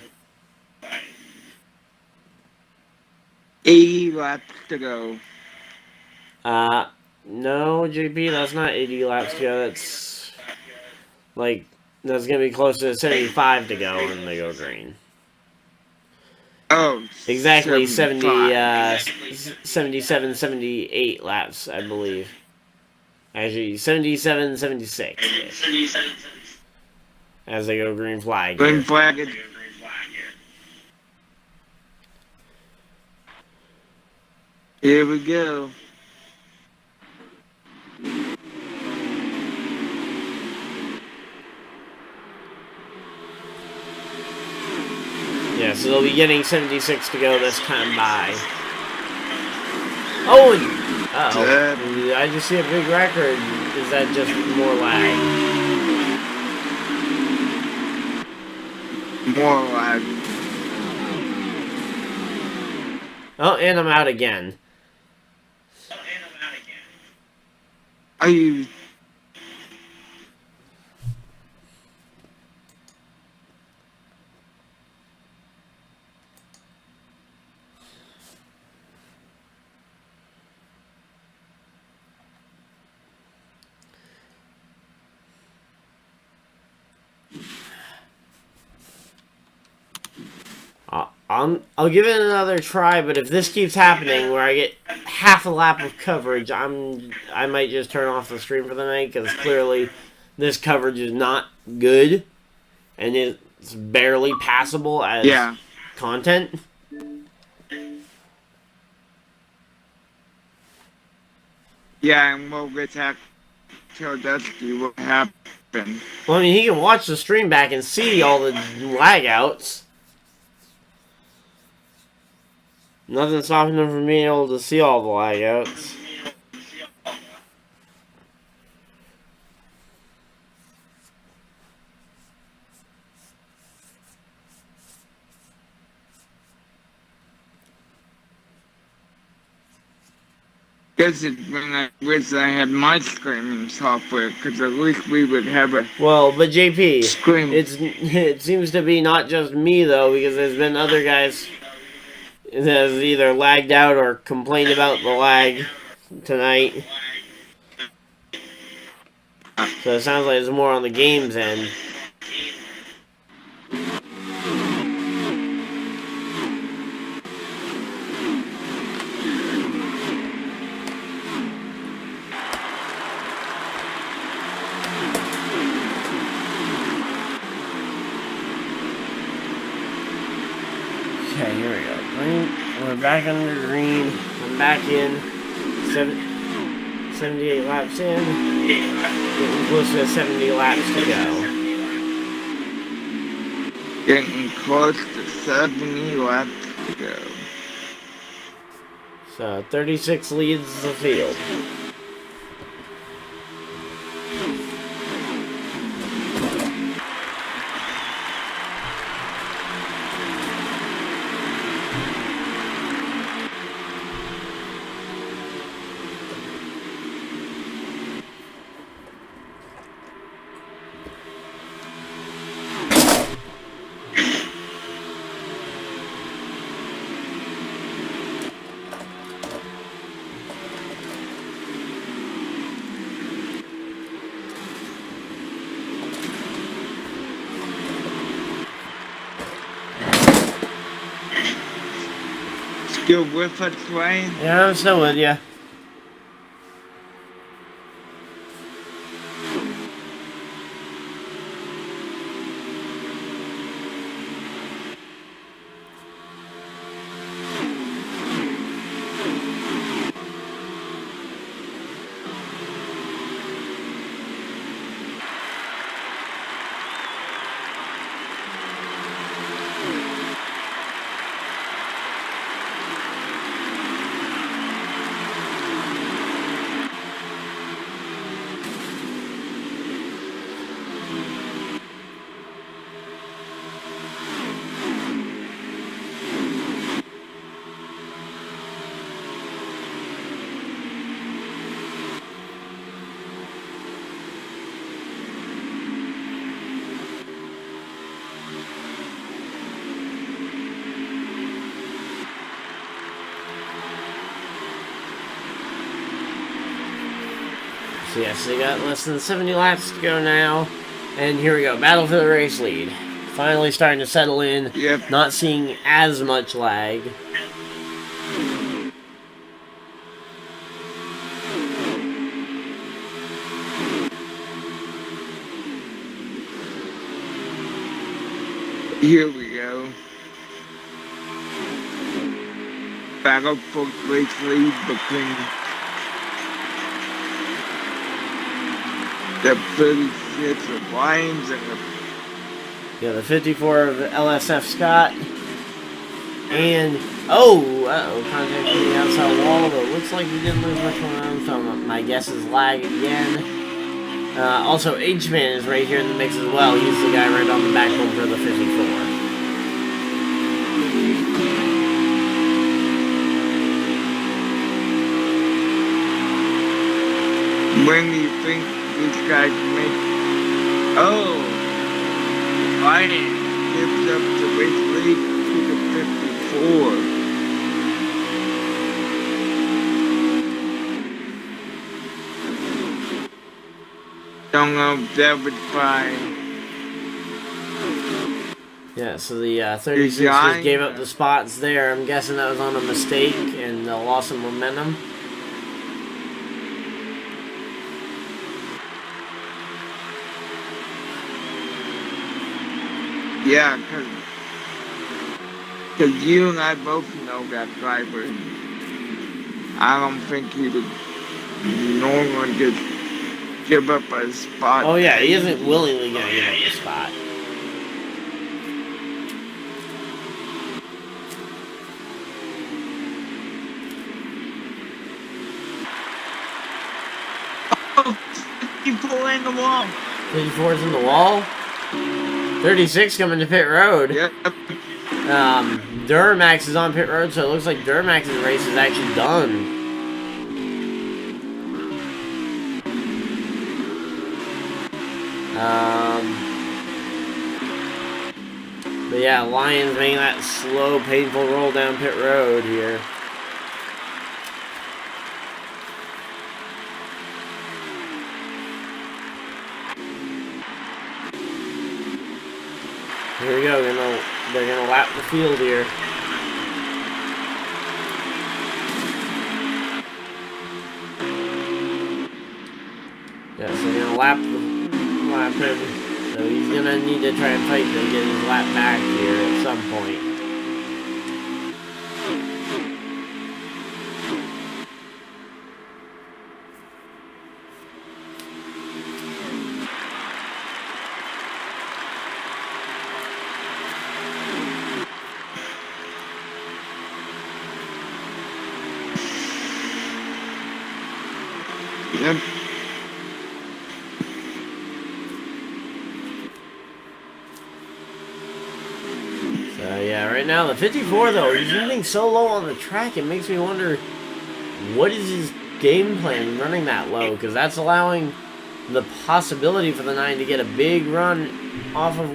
S2: 80 laps to go.
S1: No, JP, that's not 80 laps to go. That's like, that's going to be close to 75 to go when they go green.
S2: Oh,
S1: exactly
S2: 75.
S1: 77, 78 laps, I believe. Actually, 77, 76. As they go green flag.
S2: Green flag. Here we go.
S1: Yeah, so they'll be getting 76 to go this time by. Oh, uh-oh. I just see a big record. Is that just more lag?
S2: More lag.
S1: Oh, and I'm out again.
S2: Are you...
S1: I'll give it another try, but if this keeps happening where I get half a lap of coverage, I might just turn off the stream for the night, because clearly this coverage is not good, and it's barely passable as content.
S2: Yeah, and we'll get back till Dusty what happened.
S1: Well, I mean, he can watch the stream back and see all the lag outs. Nothing stopping him from being able to see all the lag outs.
S2: Guess it's when I wish I had my screaming software, because at least we would have a
S1: Well, but JP,
S2: scream.
S1: it seems to be not just me though, because there's been other guys that have either lagged out or complained about the lag tonight. So it sounds like it's more on the game's end. Okay, here we go. Green. We're back under green. I'm back in. 78 laps in. Getting close to 70 laps to go.
S2: Getting close to 70 laps to go.
S1: So 36 leads the field.
S2: Still with us, Ryan?
S1: Yeah, I'm still with you. So yes, they got less than 70 laps to go now. And here we go, battle for the race lead. Finally starting to settle in.
S2: Yep.
S1: Not seeing as much lag.
S2: Here we go. Battle for race lead between the 36 of Lions and
S1: Yeah, the 54 of LSF Scott. And, uh-oh, contact with the outside wall, but it looks like he didn't lose much momentum, so my guess is lag again. Also, H-Man is right here in the mix as well. He's the guy right on the backbone for the 54.
S2: when do you think these guys make? Oh, Biden gives up the race lead to the 54. Don't know if that was by.
S1: Yeah, so the 36 just gave up the spots there. I'm guessing that was on a mistake and a loss of momentum.
S2: Yeah, because you and I both know that driver. I don't think he would Norman just give up a spot.
S1: Oh yeah, he isn't willingly gonna give up a spot.
S2: Oh, 54 in the wall.
S1: 54 is in the wall. 36 coming to pit road.
S2: Yep.
S1: Duramax is on pit road, so it looks like Duramax's race is actually done. But yeah, Lions making that slow, painful roll down pit road here. Here we go. They're gonna lap the field here. Yeah, so they're gonna lap him. So he's gonna need to try and fight to get his lap back here at some point.
S2: Yep.
S1: Yeah, right now the 54 though, he's moving so low on the track, it makes me wonder what is his game plan running that low, because that's allowing the possibility for the 9 to get a big run off of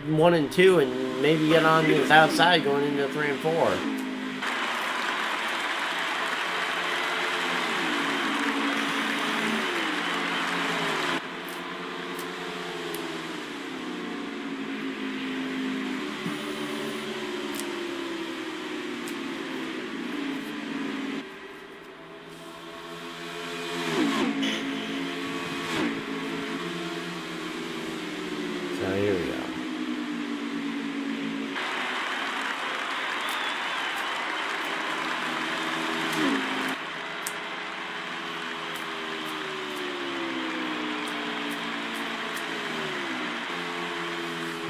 S1: 1 and 2 and maybe get on his outside going into 3 and 4. Here we go.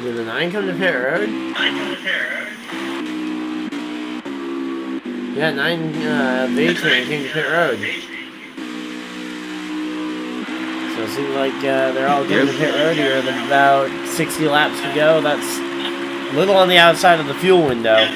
S1: Did the 9 come to pit road? Yeah, 9 Bateman came to pit road. So it seems like they're all getting to pit road here with about 60 laps to go. That's a little on the outside of the fuel window.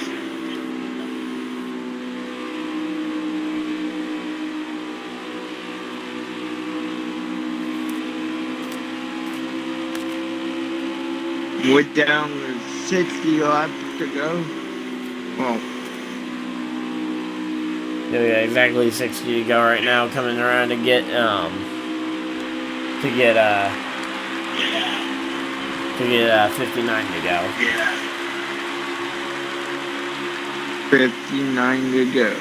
S2: We're down to 60 laps to go. Well,
S1: yeah, exactly 60 to go right now. Coming around to get 59 to go.
S2: 59 to go.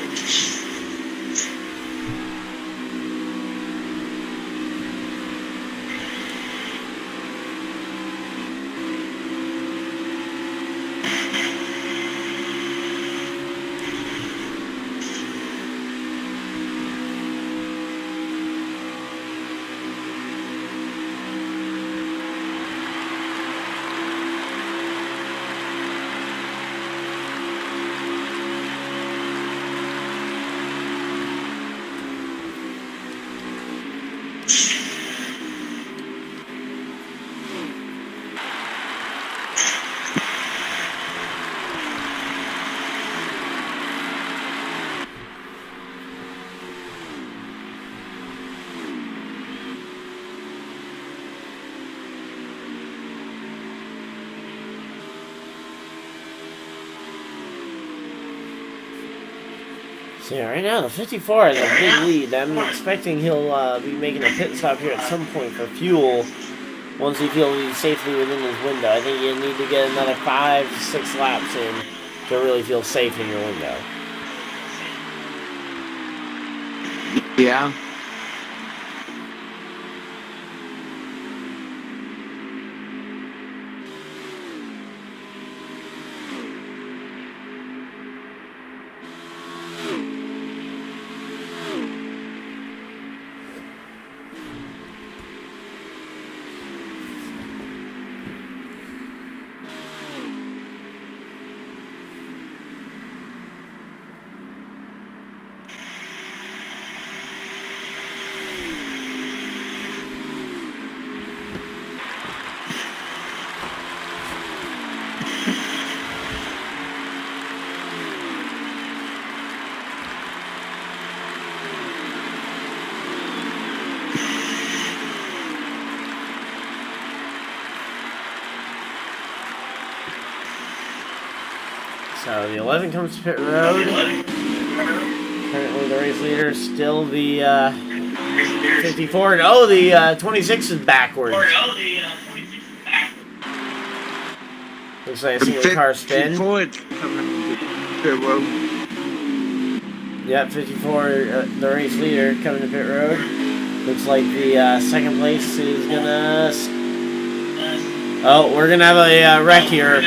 S1: So yeah, right now the 54 has a big lead. I'm expecting he'll be making a pit stop here at some point for fuel once he feels he's safely within his window. I think you need to get another 5-6 laps in to really feel safe in your window.
S2: Yeah.
S1: So the 11 comes to pit road. Currently the race leader is still the 54. Oh, the 26 is backwards. Looks like a single car spin.
S2: 54 is coming to pit road.
S1: Yep, 54, the race leader coming to pit road. Looks like the second place is gonna... Oh, we're gonna have a wreck here.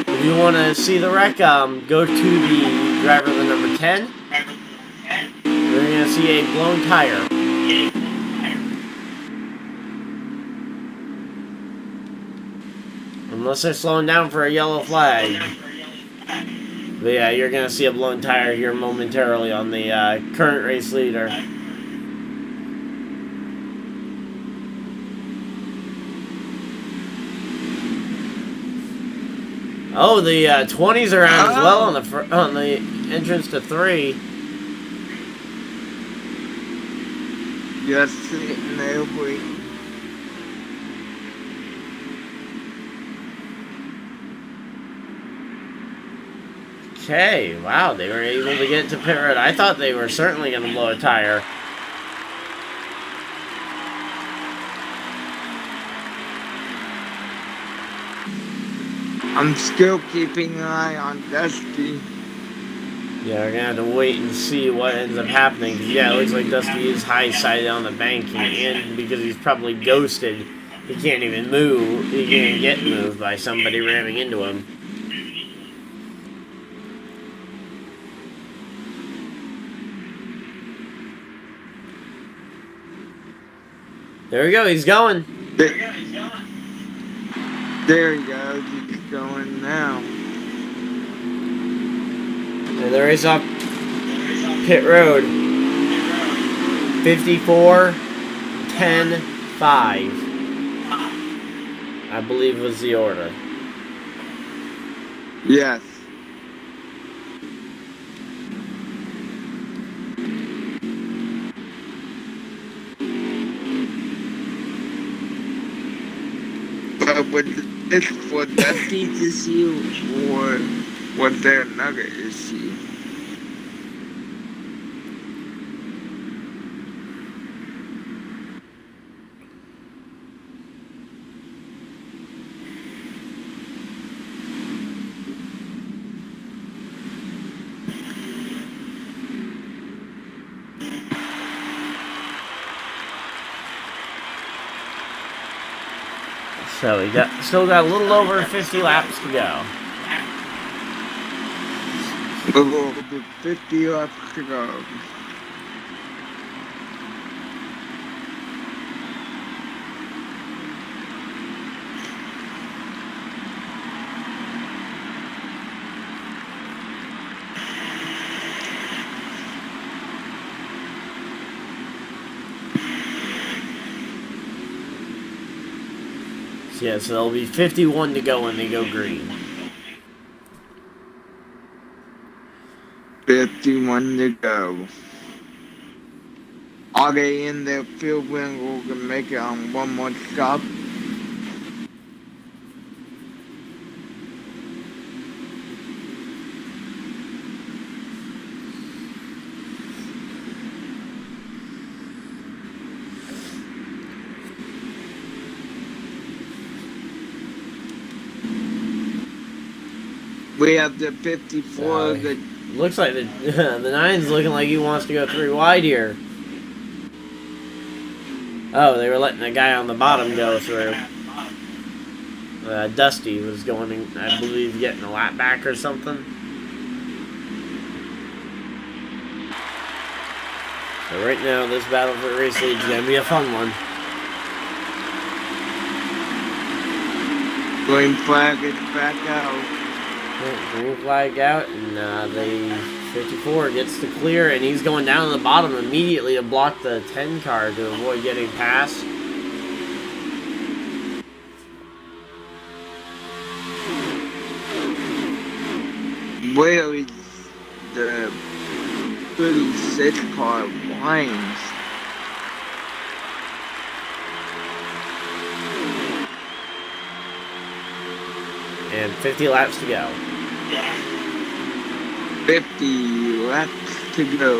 S1: If you want to see the wreck, go to the driver of the number 10. We're gonna see a blown tire. Unless they're slowing down for a yellow flag. But yeah, you're gonna see a blown tire here momentarily on the current race leader. Oh, the 20s are out as well on the entrance to 3.
S2: Just sitting there waiting.
S1: Okay, wow, they were able to get to pit road. I thought they were certainly going to blow a tire.
S2: I'm still keeping an eye on Dusty.
S1: Yeah, we're going to have to wait and see what ends up happening. Yeah, it looks like Dusty is high-sided on the bank, and because he's probably ghosted, he can't even move. He can't get moved by somebody ramming into him. There we go, he's going.
S2: There he goes, he's going now.
S1: And the race off pit road. 54, 10, 5. I believe was the order.
S2: Yes. But was this for Dusty to see, or was there another issue?
S1: So we still got a little over 50 laps to go.
S2: A little bit 50 laps to go.
S1: Yeah, so there'll be 51 to go when they go green.
S2: 51 to go. Are they in their field when we can make it on one more stop? We have the 54.
S1: Looks like the 9's looking like he wants to go 3 wide here. Oh, they were letting the guy on the bottom go through. Dusty was going, I believe, getting a lap back or something. So right now, this battle for race lead is going to be a fun one.
S2: Green flag is back out.
S1: Green flag out, and the 54 gets the clear, and he's going down to the bottom immediately to block the 10 car to avoid getting past.
S2: Where is the 36 car lines?
S1: And 50 laps to go.
S2: 50 laps to go,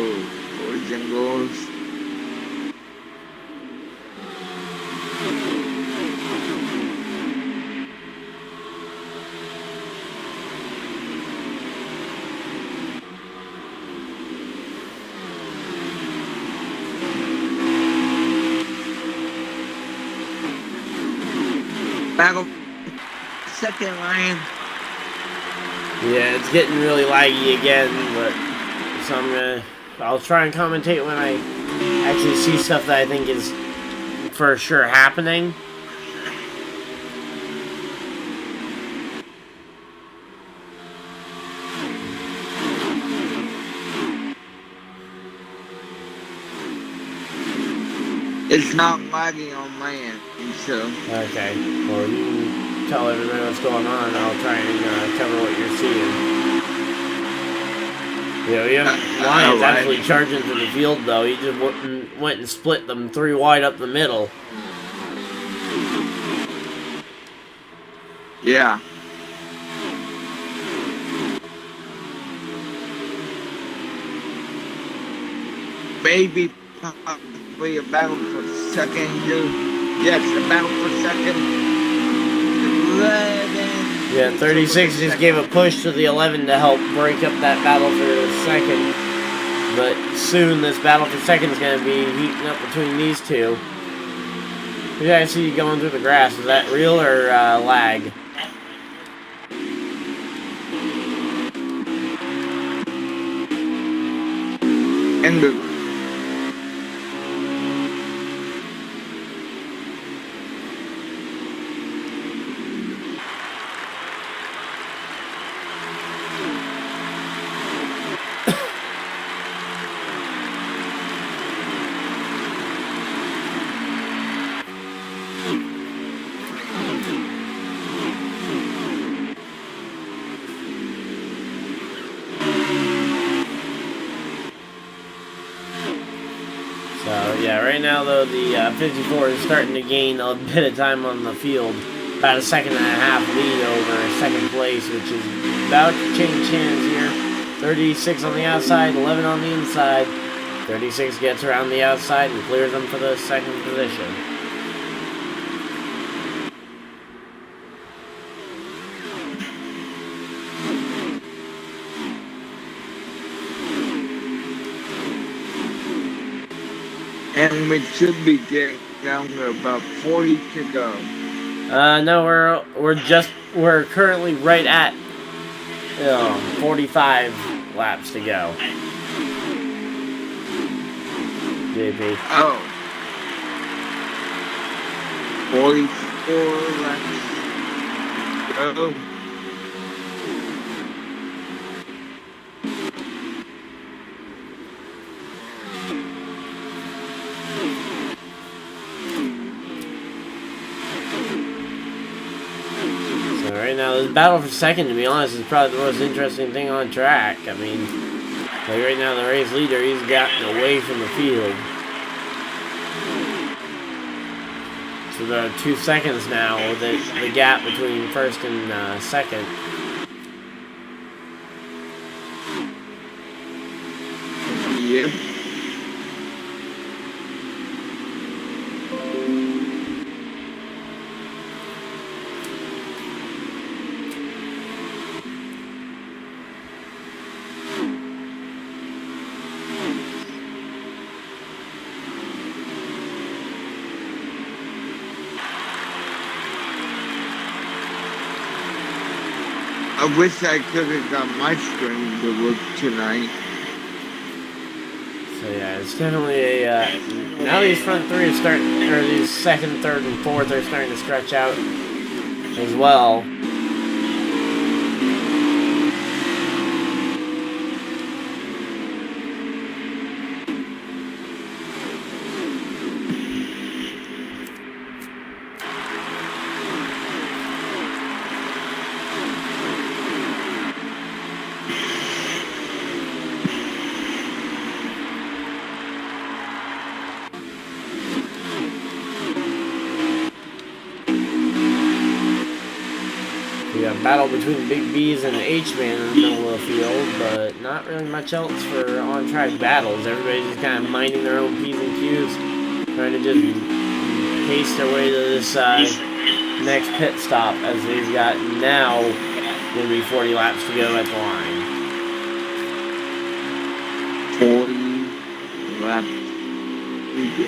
S2: boys and girls. Battle second line.
S1: Yeah, it's getting really laggy again, but so I'll try and commentate when I actually see stuff that I think is for sure happening.
S2: It's not lagging on my end, so.
S1: Okay, well, you can tell everybody what's going on, and I'll try and cover what you're seeing. Yeah, we have Lions actually charging through the field, though. He just went and split them 3 wide up the middle.
S2: Yeah. Maybe possibly a battle for second here. Yes, a battle for second. 11.
S1: Yeah, 36 just gave a push to the 11 to help break up that battle for second. But soon this battle for second is going to be heating up between these two. Yeah, I see you going through the grass. Is that real or lag?
S2: And the
S1: Yeah, right now, though, the 54 is starting to gain a bit of time on the field. About a 1.5 second lead over second place, which is about to change hands here. 36 on the outside, 11 on the inside. 36 gets around the outside and clears them for the second position.
S2: And we should be getting down to about 40 to go.
S1: No, we're currently right at 45 laps to go. JP.
S2: Oh. 44 laps. Oh.
S1: Right now, this battle for second, to be honest, is probably the most interesting thing on track. I mean, like right now, the race leader, he's gotten away from the field. So there are 2 seconds now, the gap between first and second.
S2: Yep. I wish I could have got my screen to work tonight.
S1: So yeah, it's definitely a, now these front three are starting, or these second, third, and fourth are starting to stretch out as well. battle between Big B's and H-Man in the middle of the field, but not really much else for on-track battles. Everybody's just kind of minding their own P's and Q's, trying to just pace their way to this next pit stop, as they've got now going to be 40 laps to go at the line.
S2: 40 laps to go.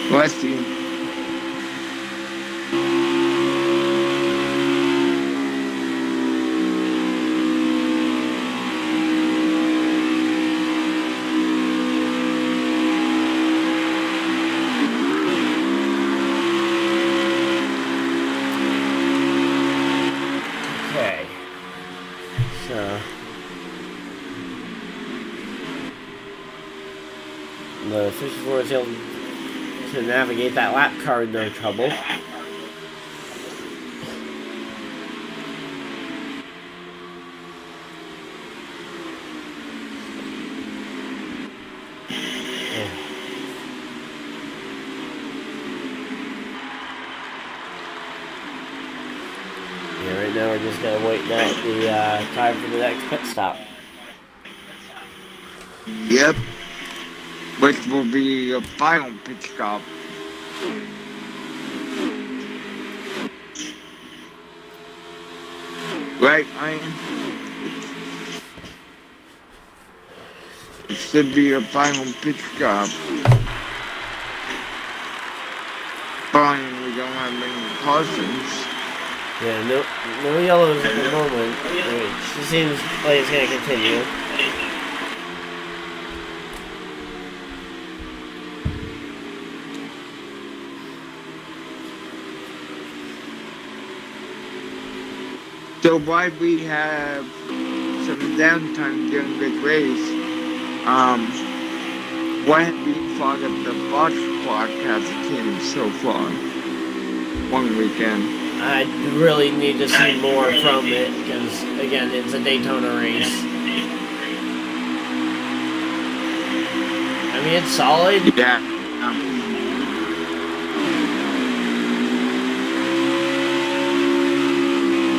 S2: Bless you.
S1: Okay. So the 54 is able to navigate that lap car no trouble. Yeah, right now we're just gonna wait out the time for the next pit stop.
S2: Yep. Which will be a final pit stop. Right, Ryan? It should be a final pit stop. Fine, we don't have any cautions.
S1: Yeah, no yellows at the moment. It just seems like it's gonna continue.
S2: So why we have some downtime during this race, what have you thought of the Fox broadcast team so far? One weekend.
S1: I really need to see more from it, because, again, it's a Daytona race. I mean, it's solid.
S2: Yeah.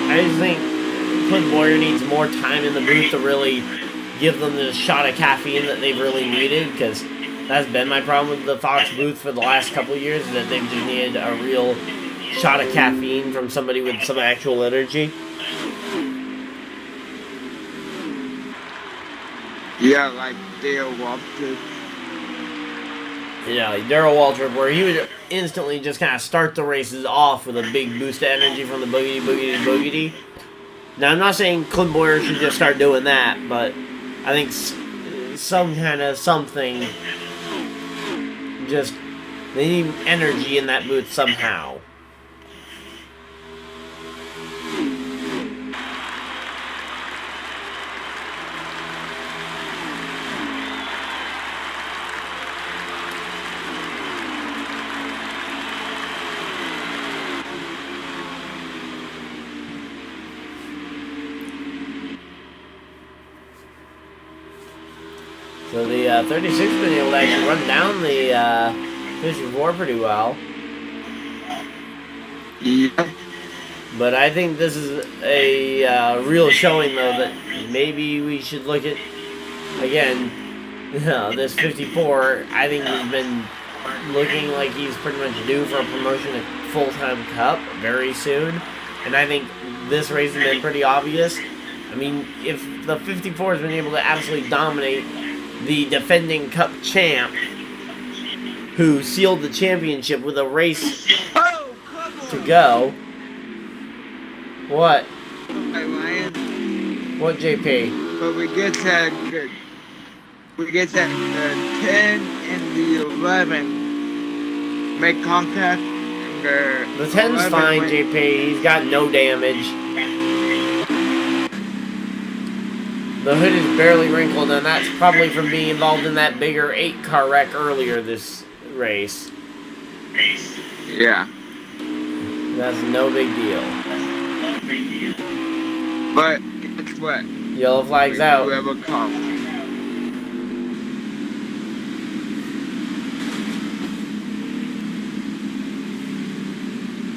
S1: I just think Clint Boyer needs more time in the booth to really give them the shot of caffeine that they've really needed, because that's been my problem with the Fox booth for the last couple of years, that they've just needed a real shot of caffeine from somebody with some actual energy.
S2: Yeah, like Dale Walter.
S1: Yeah, like Darrell Waltrip, where he would instantly just kind of start the races off with a big boost of energy from the boogity, boogity, boogity. Now, I'm not saying Clint Boyer should just start doing that, but I think some kind of something, just, they need energy in that booth somehow. So the 36 has been able to actually run down the 54 pretty well.
S2: Yeah.
S1: But I think this is a real showing, though, that maybe we should look at, again, this 54. I think he's been looking like he's pretty much due for a promotion to full-time Cup very soon. And I think this race has been pretty obvious. I mean, if the 54 has been able to absolutely dominate the defending Cup champ, who sealed the championship with a race to go. What?
S2: Hey, Ryan.
S1: What, JP?
S2: But we just had good. we get that the 10 and the 11 make contact. And
S1: The 10's fine, JP. He's got no damage. The hood is barely wrinkled, and that's probably from being involved in that bigger 8-car wreck earlier this race.
S2: Yeah.
S1: That's no big deal.
S2: But guess what?
S1: Yellow flag's out.
S2: We have a cop.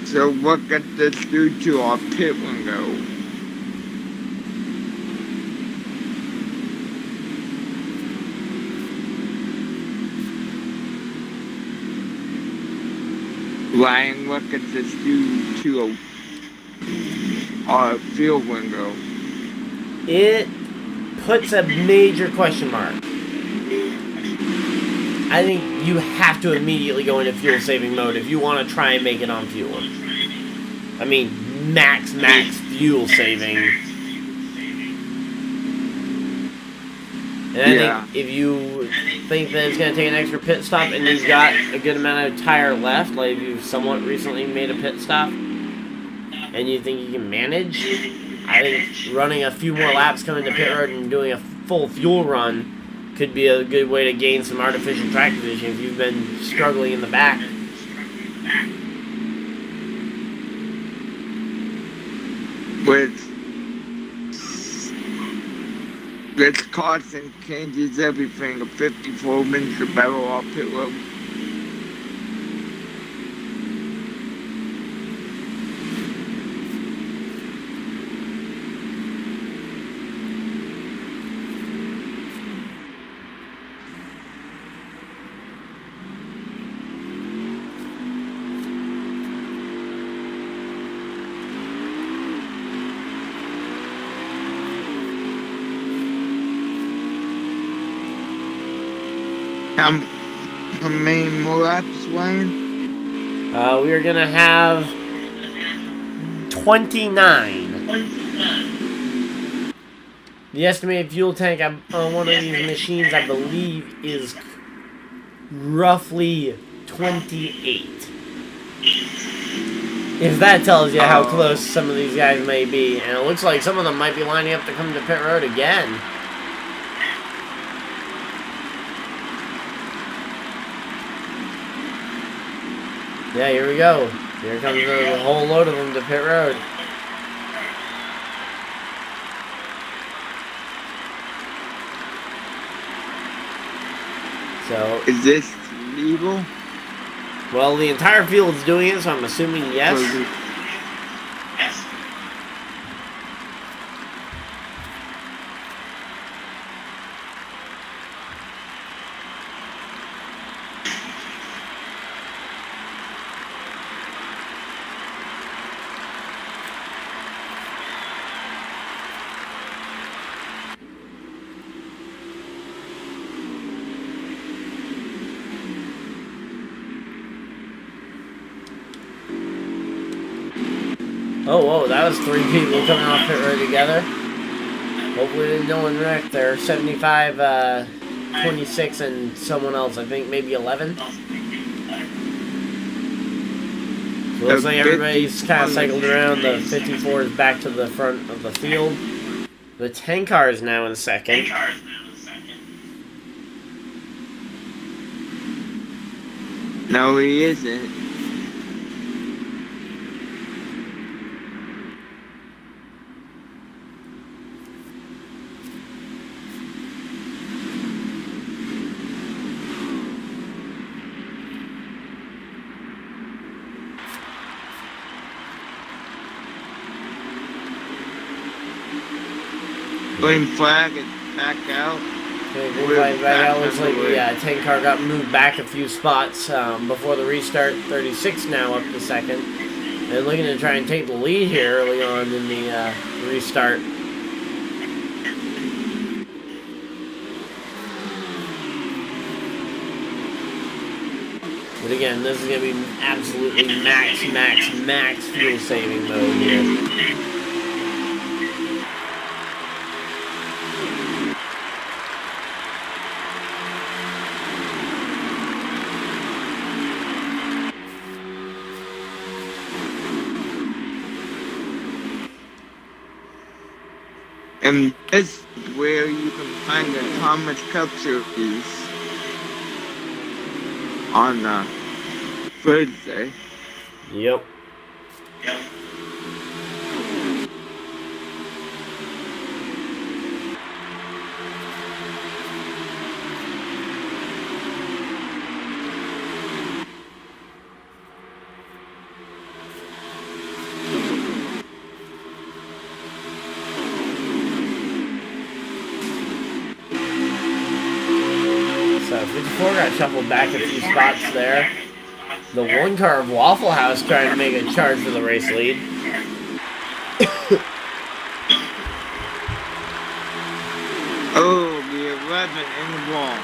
S2: So what could this do to our pit window? Ryan, what could this do to our field window?
S1: It puts a major question mark. I think you have to immediately go into fuel saving mode if you want to try and make it on fuel. I mean, max fuel saving. And I think if you think that it's going to take an extra pit stop and you've got a good amount of tire left, like if you've somewhat recently made a pit stop, and you think you can manage, I think running a few more laps coming to pit road and doing a full fuel run could be a good way to gain some artificial track position if you've been struggling in the back.
S2: This caution changes everything. A 54 minutes to battle off pit road. How many more laps, Ryan?
S1: We are going to have 29. The estimated fuel tank on one of these machines, I believe, is roughly 28. If that tells you how close some of these guys may be. And it looks like some of them might be lining up to come to pit road again. Yeah, here we go. Here comes a whole load of them to pit road. So,
S2: is this legal?
S1: Well, the entire field's doing it, so I'm assuming yes. Oh, whoa, that was 3 people coming off pit road together. Hopefully there's no one wrecked there. 75, 26, and someone else. I think maybe 11. So looks like everybody's kind of cycled around. The 54 is back to the front of the field. The 10 car is now in second.
S2: No, he isn't. Green flag is back out.
S1: Okay, green flag back out. Looks like the 10 car got moved back a few spots before the restart. 36 now up to second. And looking to try and take the lead here early on in the restart. But again, this is going to be absolutely max fuel saving mode here.
S2: And this is where you can find the Thomas Cup Series on Thursday.
S1: Yep. So 54 got shuffled back a few spots there. The one car of Waffle House trying to make a charge for the race lead.
S2: Oh, the 11 in the wall.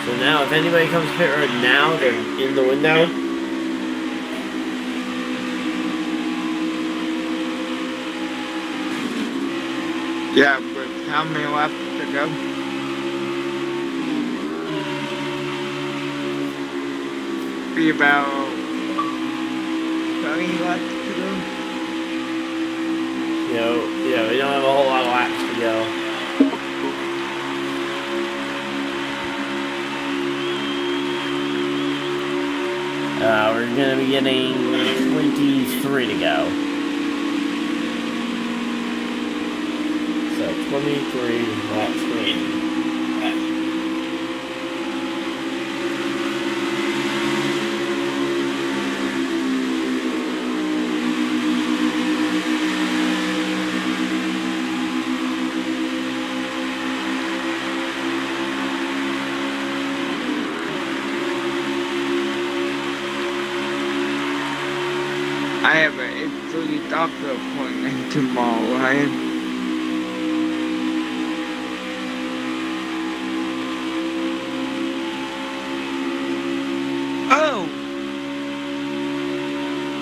S1: So now, if anybody comes to pit road now, they're in the window.
S2: Yeah, with how many laps to go? Be about 30 laps to go.
S1: We don't have a whole lot of laps to go. We're going to be getting 23 to go. So 23 laps remaining.
S2: I have an 8:30 doctor appointment tomorrow, Ryan. Oh!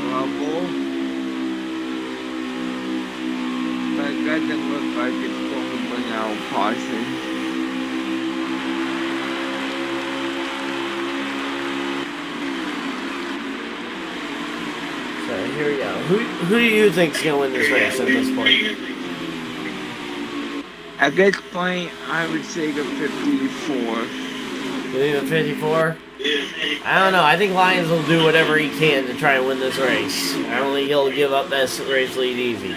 S2: Trouble. But it doesn't look like it's going to bring out Parsons.
S1: So here we go. Who do you think's going to win this race at this point?
S2: At this point, I would say the 54.
S1: You think the 54? I don't know. I think Lyons will do whatever he can to try and win this race. I don't think he'll give up this race lead easy.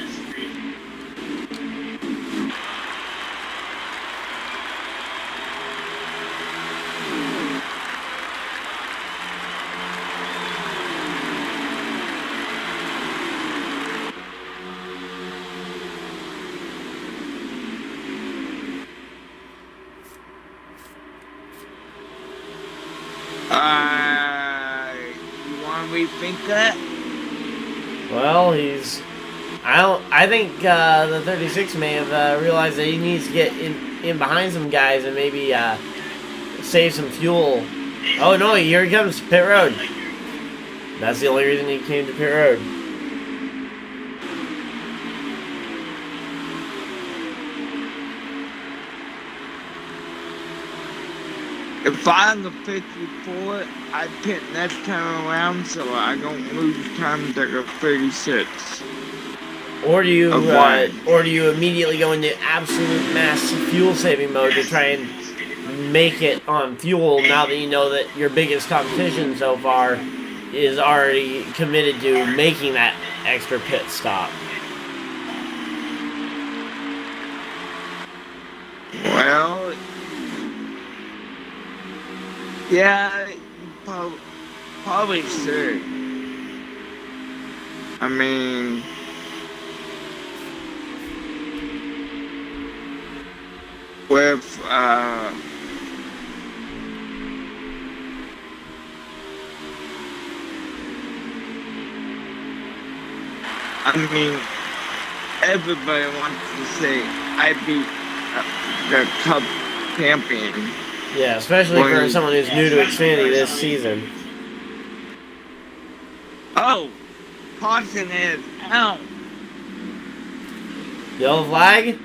S2: You want to rethink that?
S1: Well, I think the 36 may have realized that he needs to get in behind some guys and maybe save some fuel. Oh no, here he comes, pit road. That's the only reason he came to pit road.
S2: If I'm the 54, I pit next time around so I don't lose time to the 36.
S1: Or do you immediately go into absolute mass fuel saving mode to try and make it on fuel now that you know that your biggest competition so far is already committed to making that extra pit stop?
S2: Well, yeah, probably should. I mean, with I mean, everybody wants to say I beat the Cup champion.
S1: Yeah, especially for someone who's new to Xfinity this season.
S2: Oh, caution is out.
S1: Yellow flag?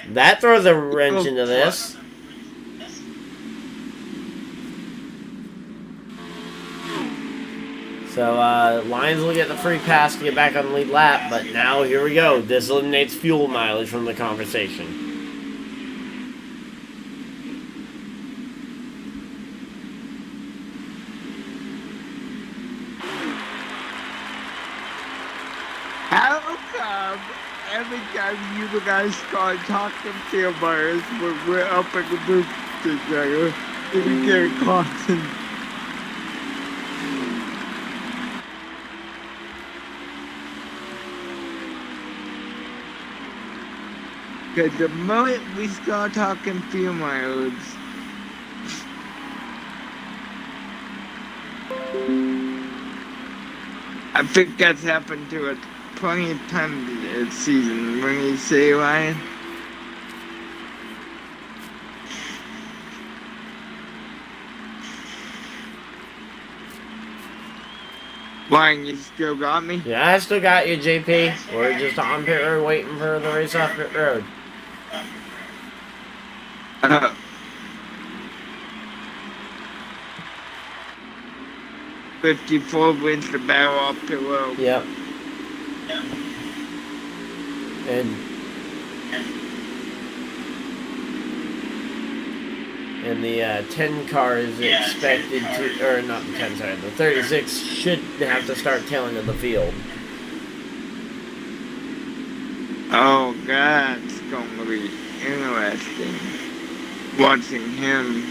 S1: That throws a wrench into this. So, Lions will get the free pass to get back on the lead lap, but now here we go. This eliminates fuel mileage from the conversation.
S2: How come every time you guys start talking to us when we're up in the booth together, we get caution? Because the moment we start talking fuel mileage, I think that's happened to us plenty of times this season. When you say, Ryan? Ryan, you still got me?
S1: Yeah, I still got you, JP. We're just on pit road waiting for the race off pit road.
S2: 54 wins the battle off pit road.
S1: Yep. And the 10 car is expected to, or not the 10, sorry, the 36 should have to start tailing of the field.
S2: Oh, God, it's going to be interesting watching him.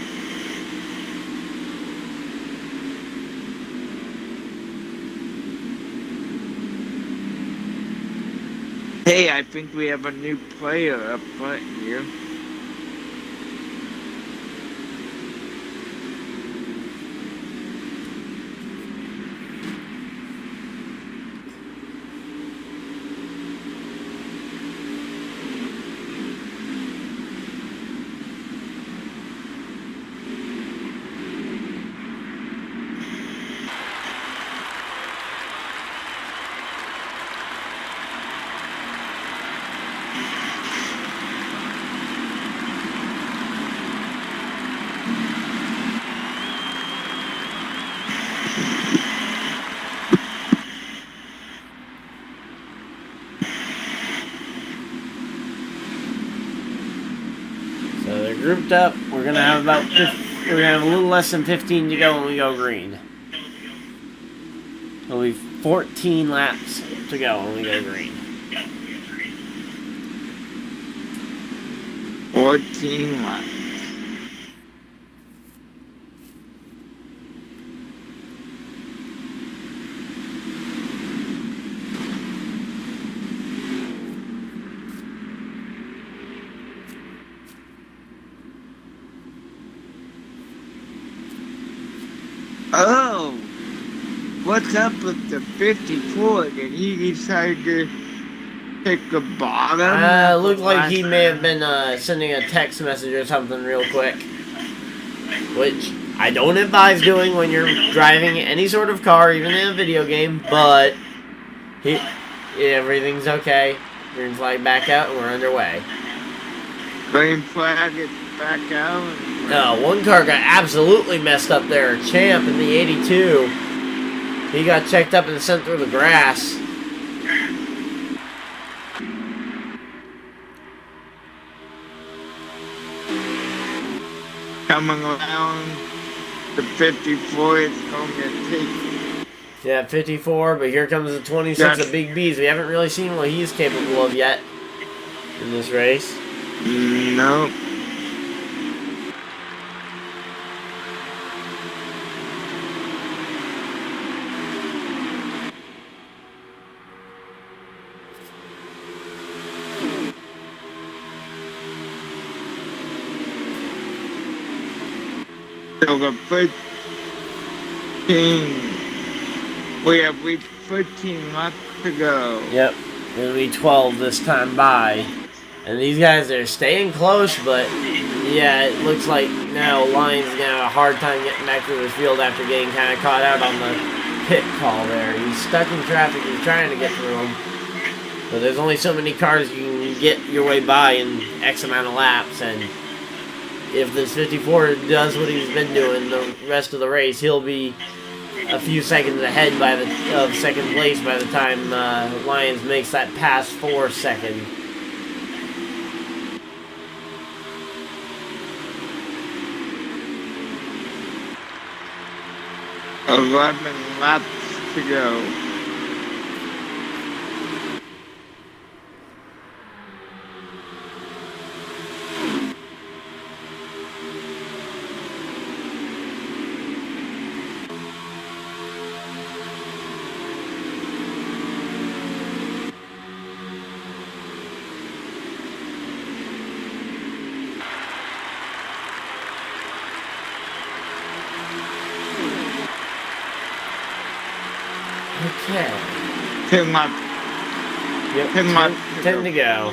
S2: Hey, I think we have a new player up front here.
S1: So they're grouped up. We're gonna have we're gonna have a little less than 15 to go when we go green. It'll be 14 laps to go when we go green.
S2: 14 laps. Oh, what's up with the 54? Did he decide to pick the bottom?
S1: Looked like he may have been sending a text message or something real quick. Which I don't advise doing when you're driving any sort of car, even in a video game, but everything's okay. Green flag back out and we're underway.
S2: Green flag is back out.
S1: One car got absolutely messed up there. Champ in the 82. He got checked up and sent through the grass.
S2: Coming around the 54 is going to take.
S1: Yeah, 54, but here comes the 26 of Big B's. We haven't really seen what he's capable of yet in this race.
S2: Nope. So the 15, we have reached 13 left to go.
S1: Yep, it'll be 12 this time by. And these guys are staying close, but yeah, it looks like now Lyons is going to have a hard time getting back to the field after getting kind of caught out on the pit call there. He's stuck in traffic. He's trying to get through them. But there's only so many cars you can get your way by in X amount of laps. And if this 54 does what he's been doing the rest of the race, he'll be a few seconds ahead of second place by the time Lyons makes that pass for second.
S2: 11 laps to go.
S1: Okay.
S2: 10 laps.
S1: Yep, 10 to go.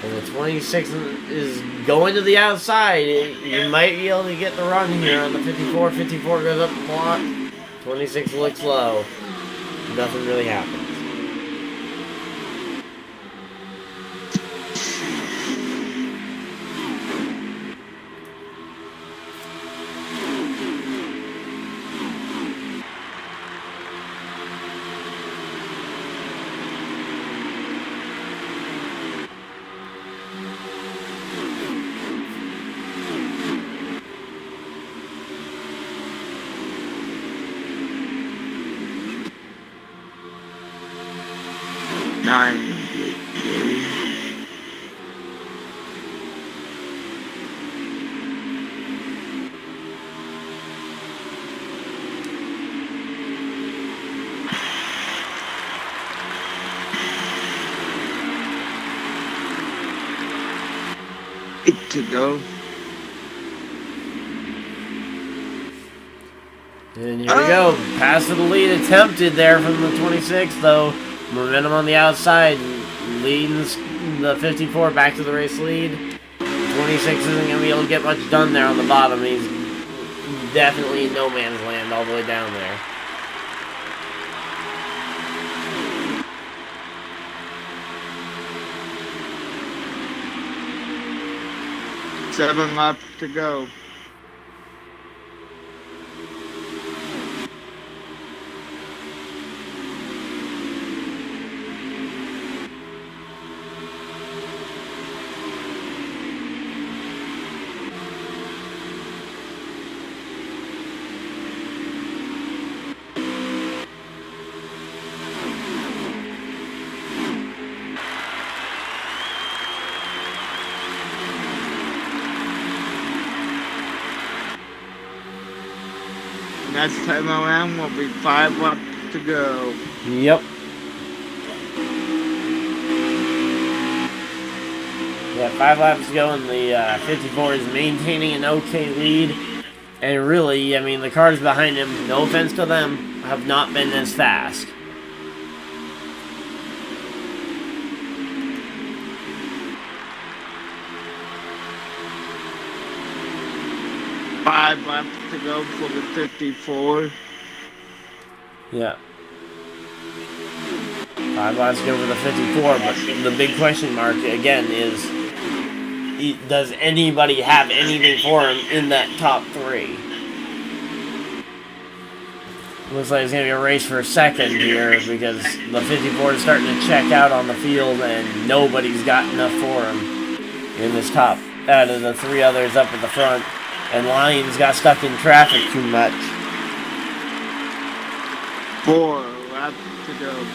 S1: And the 26 is going to the outside. You might be able to get the run here on the 54. 54 goes up the block. 26 looks low. Nothing really happens.
S2: To go.
S1: And here we go. Pass to the lead attempted there from the 26, though. Momentum on the outside. Leading the 54 back to the race lead. 26 isn't going to be able to get much done there on the bottom. He's definitely in no man's land all the way down there.
S2: Seven laps to go. Next time around will be 5 laps to go.
S1: Yep. Yeah, 5 laps to go, and the 54 is maintaining an okay lead. And really, I mean, the cars behind him, no offense to them, have not been as fast.
S2: Five laps to go for the 54.
S1: Yeah. 5 laps to go for the 54, but the big question mark, again, is does anybody have anything for him in that top 3? Looks like it's going to be a race for a second here because the 54 is starting to check out on the field and nobody's got enough for him in this top out of the 3 others up at the front. And Lyons got stuck in traffic too much.
S2: 4 laps to go.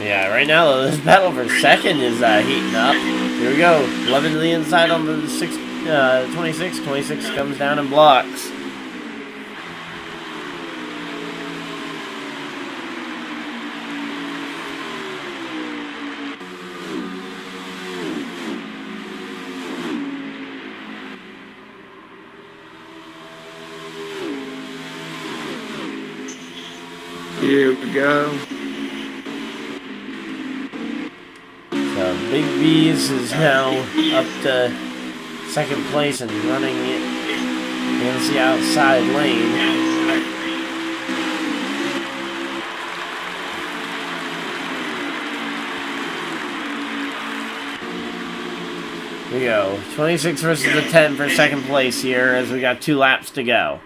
S1: Yeah, right now though, this battle for second is heating up. Here we go. 11 to the inside on the 26. 26 comes down and blocks.
S2: Here we go.
S1: So Big B's is now up to second place and running it against the outside lane. Here we go. 26 versus the 10 for second place here as we got 2 laps to go.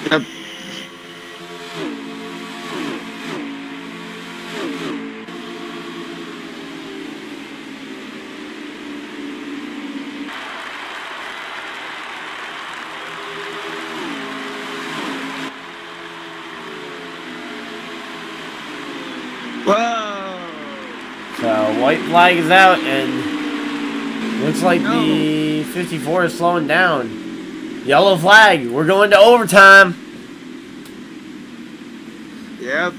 S2: Yep. Whoa!
S1: So white flag is out and looks like the 54 is slowing down. Yellow flag. We're going to overtime.
S2: Yep.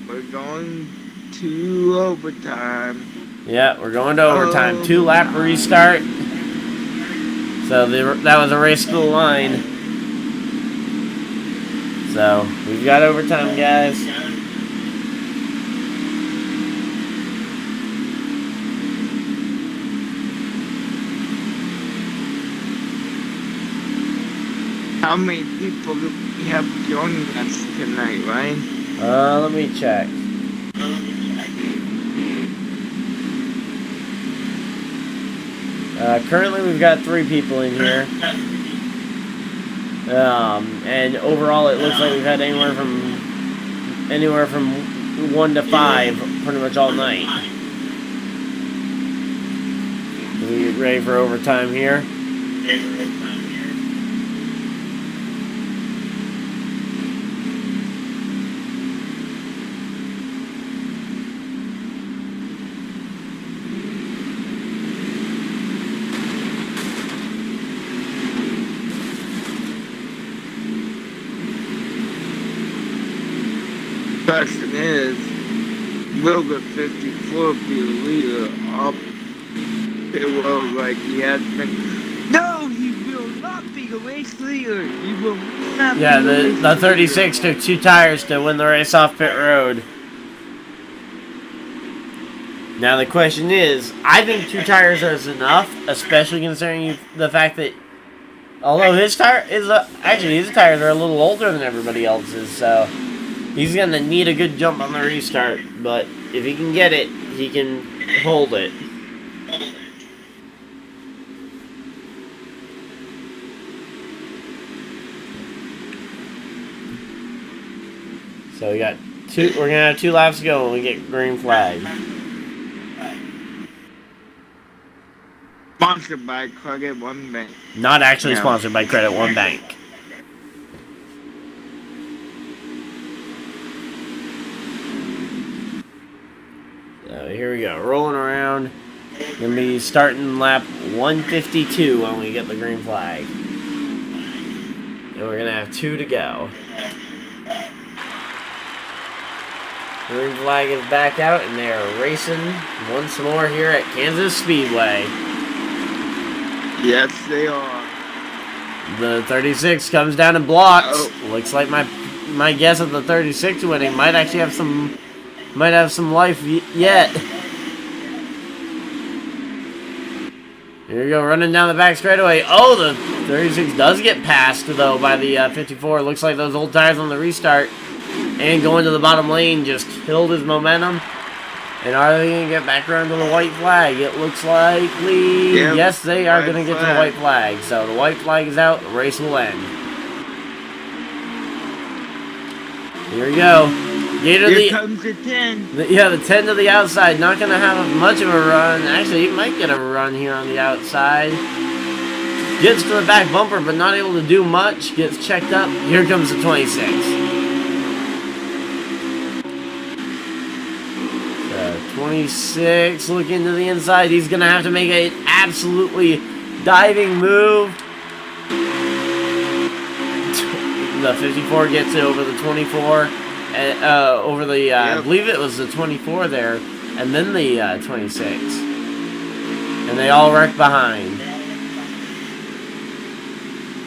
S2: We're going to overtime.
S1: Yeah, we're going to overtime. 2-lap restart. So that was a race to the line. So we've got overtime, guys.
S2: How many people do we have joining us tonight, Ryan?
S1: Let me check. Currently we've got 3 people in here. And overall it looks like we've had anywhere from 1 to 5 pretty much all night. We get ready for overtime here.
S2: Question is, will the 54 be leader up? It will, like he has been. No, he will not be the race leader. He will not.
S1: Yeah,
S2: be the race
S1: the 36 took 2 tires to win the race off pit road. Now the question is, I think 2 tires is enough, especially considering the fact that although his tire is actually his tires are a little older than everybody else's, so he's gonna need a good jump on the restart. But if he can get it, he can hold it. So we got 2. We're gonna have 2 laps to go when we get green flag.
S2: Sponsored by Credit One Bank.
S1: Not actually sponsored by Credit One Bank. So here we go, rolling around. Gonna be starting lap 152 when we get the green flag. And we're gonna have 2 to go. Green flag is back out and they are racing once more here at Kansas Speedway.
S2: Yes, they are.
S1: The 36 comes down and blocks.
S2: Oh.
S1: Looks like my guess of the 36 winning might actually have some life yet. Here we go, running down the back straightaway. Oh, the 36 does get passed though by the 54. Looks like those old tires on the restart and going to the bottom lane just killed his momentum. And are they going to get back around to the white flag? It looks likely.
S2: Yep,
S1: yes, they are going to get to the
S2: flag.
S1: white flag. So the white flag is out. The race will end. Here we go.
S2: Here comes the 10.
S1: The 10 to the outside. Not going to have much of a run. Actually, he might get a run here on the outside. Gets to the back bumper, but not able to do much. Gets checked up. Here comes the 26. 26, looking to the inside. He's going to have to make an absolutely diving move. The 54 gets it over the 24. Over the, I believe it was the 24 there. And then the 26. And they all wreck behind.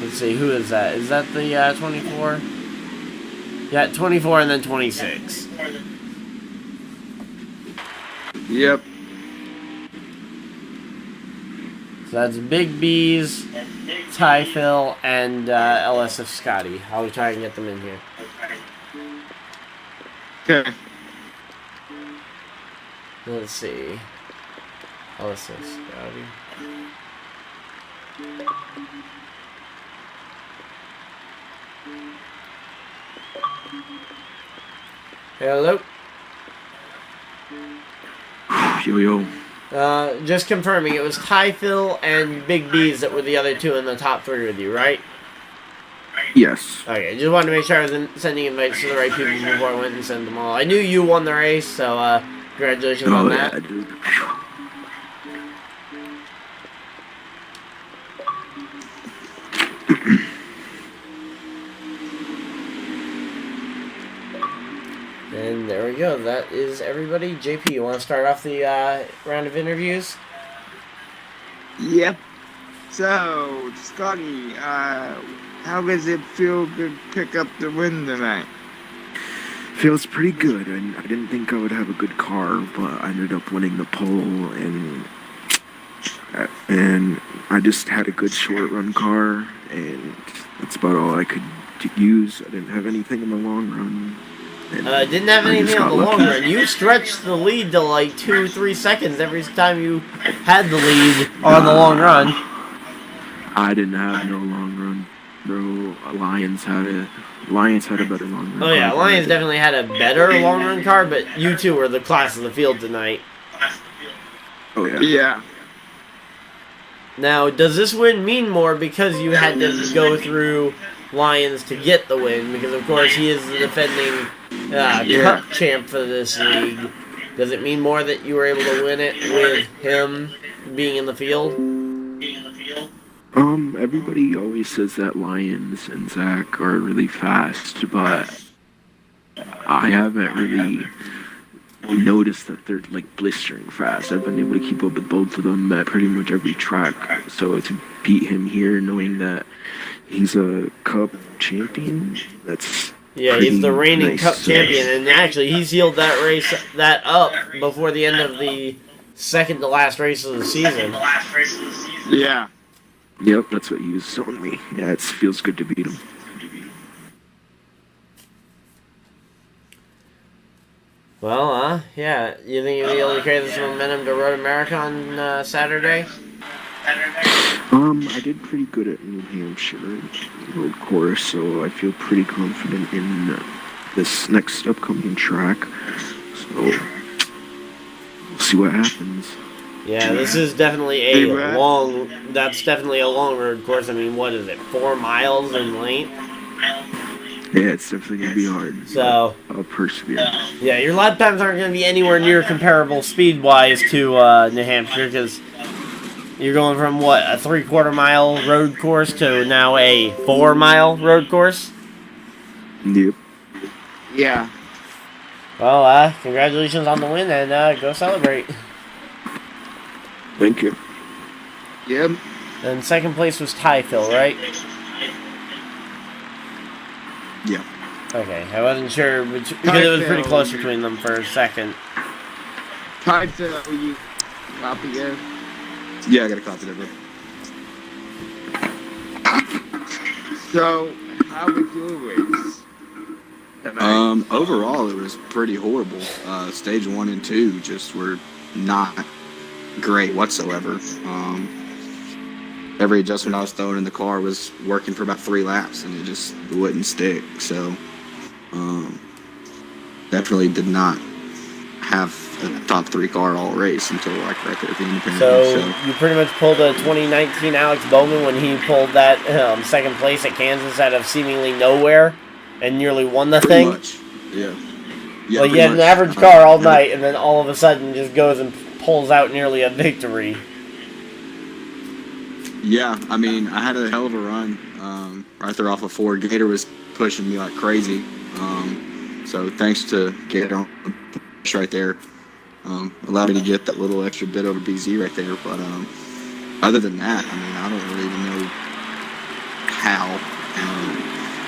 S1: Let's see, who is that? Is that the 24? Yeah, 24 and then 26.
S2: Yep.
S1: So that's Big B's, Ty Phil, and LSF Scotty. I'll try and get them in here.
S2: Okay.
S1: Let's see. LSF Scotty. Hello?
S3: Yo.
S1: Just confirming, it was Ty Phil and Big B's that were the other two in the top three with you, right?
S3: Yes.
S1: Okay, just wanted to make sure I was sending invites to the right people before I went and sent them all. I knew you won the race, so congratulations on that.
S3: Yeah, dude.
S1: And there we go. That is everybody. JP, you want to start off the round of interviews?
S2: Yep. So, Scotty, how does it feel to pick up the win tonight?
S3: Feels pretty good. I didn't think I would have a good car, but I ended up winning the pole, and I just had a good short run car, and that's about all I could use. I didn't have anything in the long run.
S1: Didn't have anything on the long run. You stretched the lead to like 2-3 seconds every time you had the lead on the long run.
S3: I didn't have no long run, bro. Lions had it. Lions had a better long run.
S1: Oh yeah, Lions definitely had a better long run car, but you two were the class of the field tonight.
S3: Oh yeah.
S2: Yeah.
S1: Now, does this win mean more because you had to go through Lions to get the win? Because of course he is the defending Cup champ for this league. Does it mean more that you were able to win it with him being in the field?
S3: Everybody always says that Lions and Zach are really fast, but I haven't really noticed that they're like blistering fast. I've been able to keep up with both of them at pretty much every track. So to beat him here, knowing that he's a Cup champion, that's
S1: he's the reigning
S3: nice.
S1: Cup champion, and actually he sealed that up before the end of the second to last race of the season.
S2: Yeah.
S3: Yep, that's what he was telling me. Yeah, it feels good to beat him.
S1: Well, yeah. You think you'll be able to carry this momentum to Road America on Saturday?
S3: I did pretty good at New Hampshire road course, so I feel pretty confident in this next upcoming track. So we'll see what happens.
S1: Yeah, this is definitely that's definitely a long road course. I mean, what is it, 4 miles in length?
S3: Yeah, it's definitely going to be hard.
S1: So
S3: I'll persevere.
S1: Yeah, your lap times aren't going to be anywhere near comparable speed-wise to New Hampshire, because you're going from, what, a 3/4 mile road course to now a 4 mile road course?
S3: Yep.
S2: Yeah.
S1: Well, congratulations on the win, and go celebrate.
S3: Thank you.
S2: Yep.
S1: And second place was Ty Phil, right?
S3: Yeah.
S1: Okay, I wasn't sure, because it was pretty close between them for a second.
S2: Ty Phil, you copy it?
S4: Yeah, I got a copy of it.
S2: So, how was your race tonight?
S4: Overall, it was pretty horrible. Stage 1 and 2 just were not great whatsoever. Every adjustment I was throwing in the car was working for about 3 laps, and it just wouldn't stick. So, definitely did not have a top 3 car all race until like right there at the independent.
S1: So you pretty much pulled a 2019 Alex Bowman when he pulled that second place at Kansas out of seemingly nowhere and nearly won the thing.
S4: Much. Yeah.
S1: Like you had an average car all night, and then all of a sudden just goes and pulls out nearly a victory.
S4: Yeah, I mean, I had a hell of a run right there off of 4. Gator was pushing me like crazy. So thanks to Gator on the push right there. Allowed me to get that little extra bit over BZ right there. But other than that, I mean, I don't really even know how.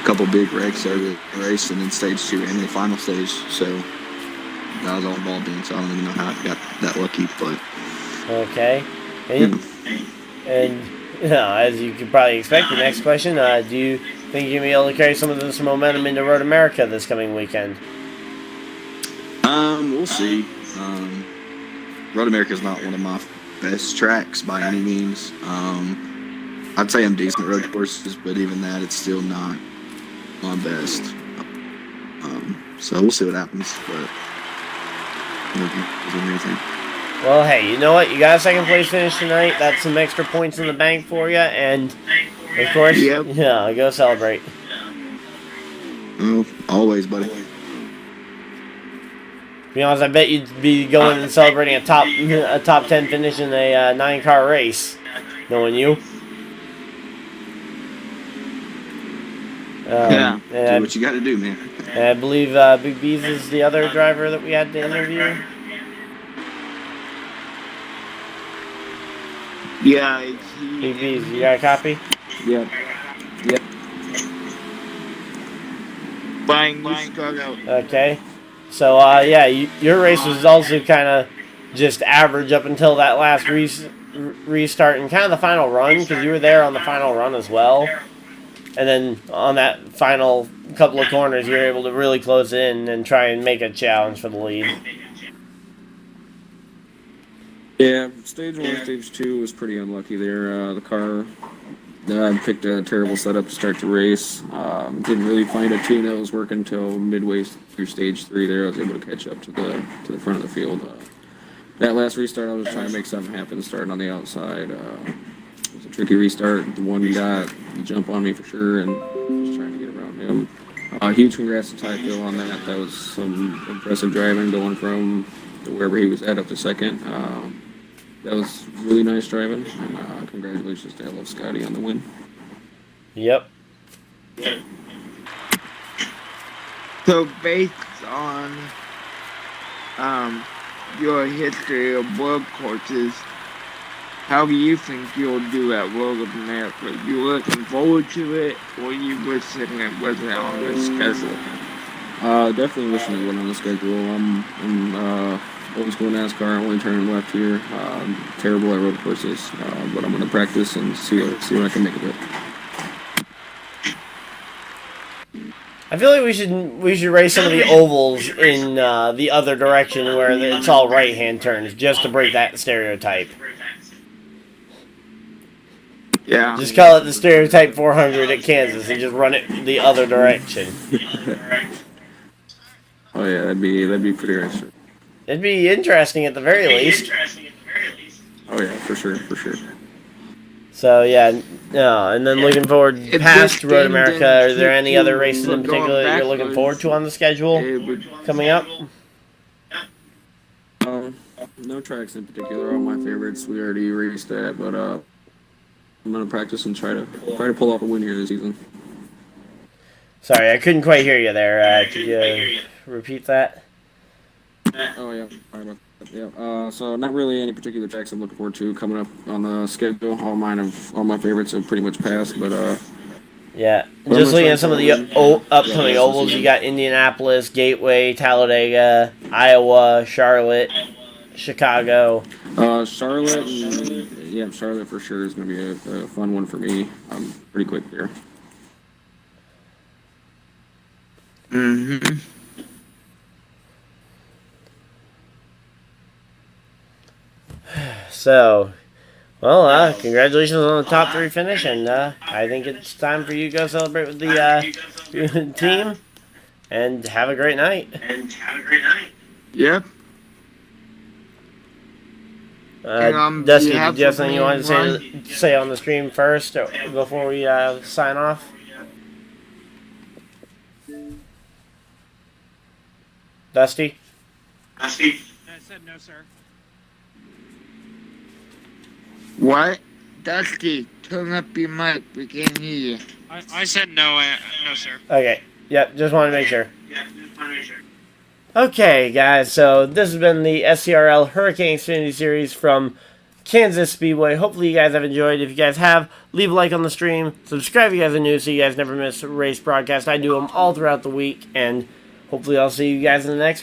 S4: A couple big wrecks over the race, and then stage 2 and the final stage. So that was all ball being. So I don't even know how I got that lucky, but
S1: Okay. And as you could probably expect, the next question: do you think you're gonna be able to carry some of this momentum into Road America this coming weekend?
S4: we'll see. Road America is not one of my best tracks by any means. I'd say I'm decent at road courses, but even that, it's still not my best. So we'll see what happens. But anything.
S1: Well, hey, you know what? You got a second place finish tonight. That's some extra points in the bank for you, and of course, yeah, go celebrate.
S4: Oh, always, buddy.
S1: To be honest, I bet you'd be going and celebrating a top 10 finish in a 9-car race, knowing you.
S2: Yeah.
S4: Do what you got to do, man.
S1: And I believe Big B's is the other driver that we had to interview.
S2: Yeah,
S1: Big B's, you got a copy?
S3: Yep.
S2: Buying struggle.
S1: Okay. So, yeah, your race was also kind of just average up until that last restart and kind of the final run, because you were there on the final run as well. And then on that final couple of corners, you were able to really close in and try and make a challenge for the lead.
S3: Yeah, stage 1, stage 2 was pretty unlucky there. The car picked a terrible setup to start the race. Didn't really find a tune that was working until midway through stage 3 there. I was able to catch up to the front of the field. That last restart, I was trying to make something happen, starting on the outside. It was a tricky restart. The one got the jump on me for sure, and just trying to get around him. Huge congrats to Ty Phil on that. That was some impressive driving, going from wherever he was at up to second. That was really nice driving, and congratulations to Hello Scotty on the win.
S1: Yep.
S2: So based on your history of world courses, how do you think you'll do at World of America? You looking forward to it, or you wishing it wasn't on the schedule?
S3: Definitely wishing it wasn't on the schedule. I'm old school NASCAR, only turning left here. Terrible at road courses, but I'm going to practice and see what I can make of it.
S1: I feel like we should race some of the ovals in the other direction where it's all right-hand turns, just to break that stereotype.
S2: Yeah.
S1: Just call it the Stereotype 400 at Kansas and just run it the other direction.
S3: Oh yeah, that'd be pretty interesting.
S1: It'd be interesting at the very least.
S3: Oh yeah, for sure.
S1: So yeah, no, and then looking forward
S2: If
S1: past
S2: this
S1: Road
S2: game
S1: America,
S2: didn't
S1: are there any
S2: keep
S1: other
S2: you
S1: races in
S2: from going
S1: particular that you're looking forward to on the schedule
S2: It would
S1: coming up?
S3: No tracks in particular. All my favorites we already raced at, but I'm gonna practice and try to pull off a win here this season.
S1: Sorry, I couldn't quite hear you there. Could you repeat that?
S3: Oh yeah, sorry about that. Yeah. So not really any particular tracks I'm looking forward to coming up on the schedule. All my favorites have pretty much passed, but
S1: Yeah,
S3: Well,
S1: just
S3: I'm
S1: looking
S3: gonna
S1: at some of the
S3: try to
S1: upcoming ovals, you got Indianapolis, Gateway, Talladega, Iowa, Charlotte, Chicago.
S3: Charlotte, Charlotte for sure is going to be a fun one for me. I'm pretty quick there.
S2: Mm-hmm.
S1: So, well, congratulations on the top 3 finish, and I think it's time for you to go celebrate with the team, and have a great night.
S2: Yep.
S1: Dusty, did you have something you wanted to say on the stream first, or before we sign off? Dusty?
S5: I said no, sir.
S2: What? Dusty, turn up your mic. We can't hear you.
S5: I said no, no, sir.
S1: Okay. Yep, just wanted to make sure. Okay, guys, so this has been the SCRL Hurricane Xfinity Series from Kansas Speedway. Hopefully you guys have enjoyed. If you guys have, leave a like on the stream. Subscribe if you guys are new so you guys never miss a race broadcast. I do them all throughout the week, and hopefully I'll see you guys in the next one.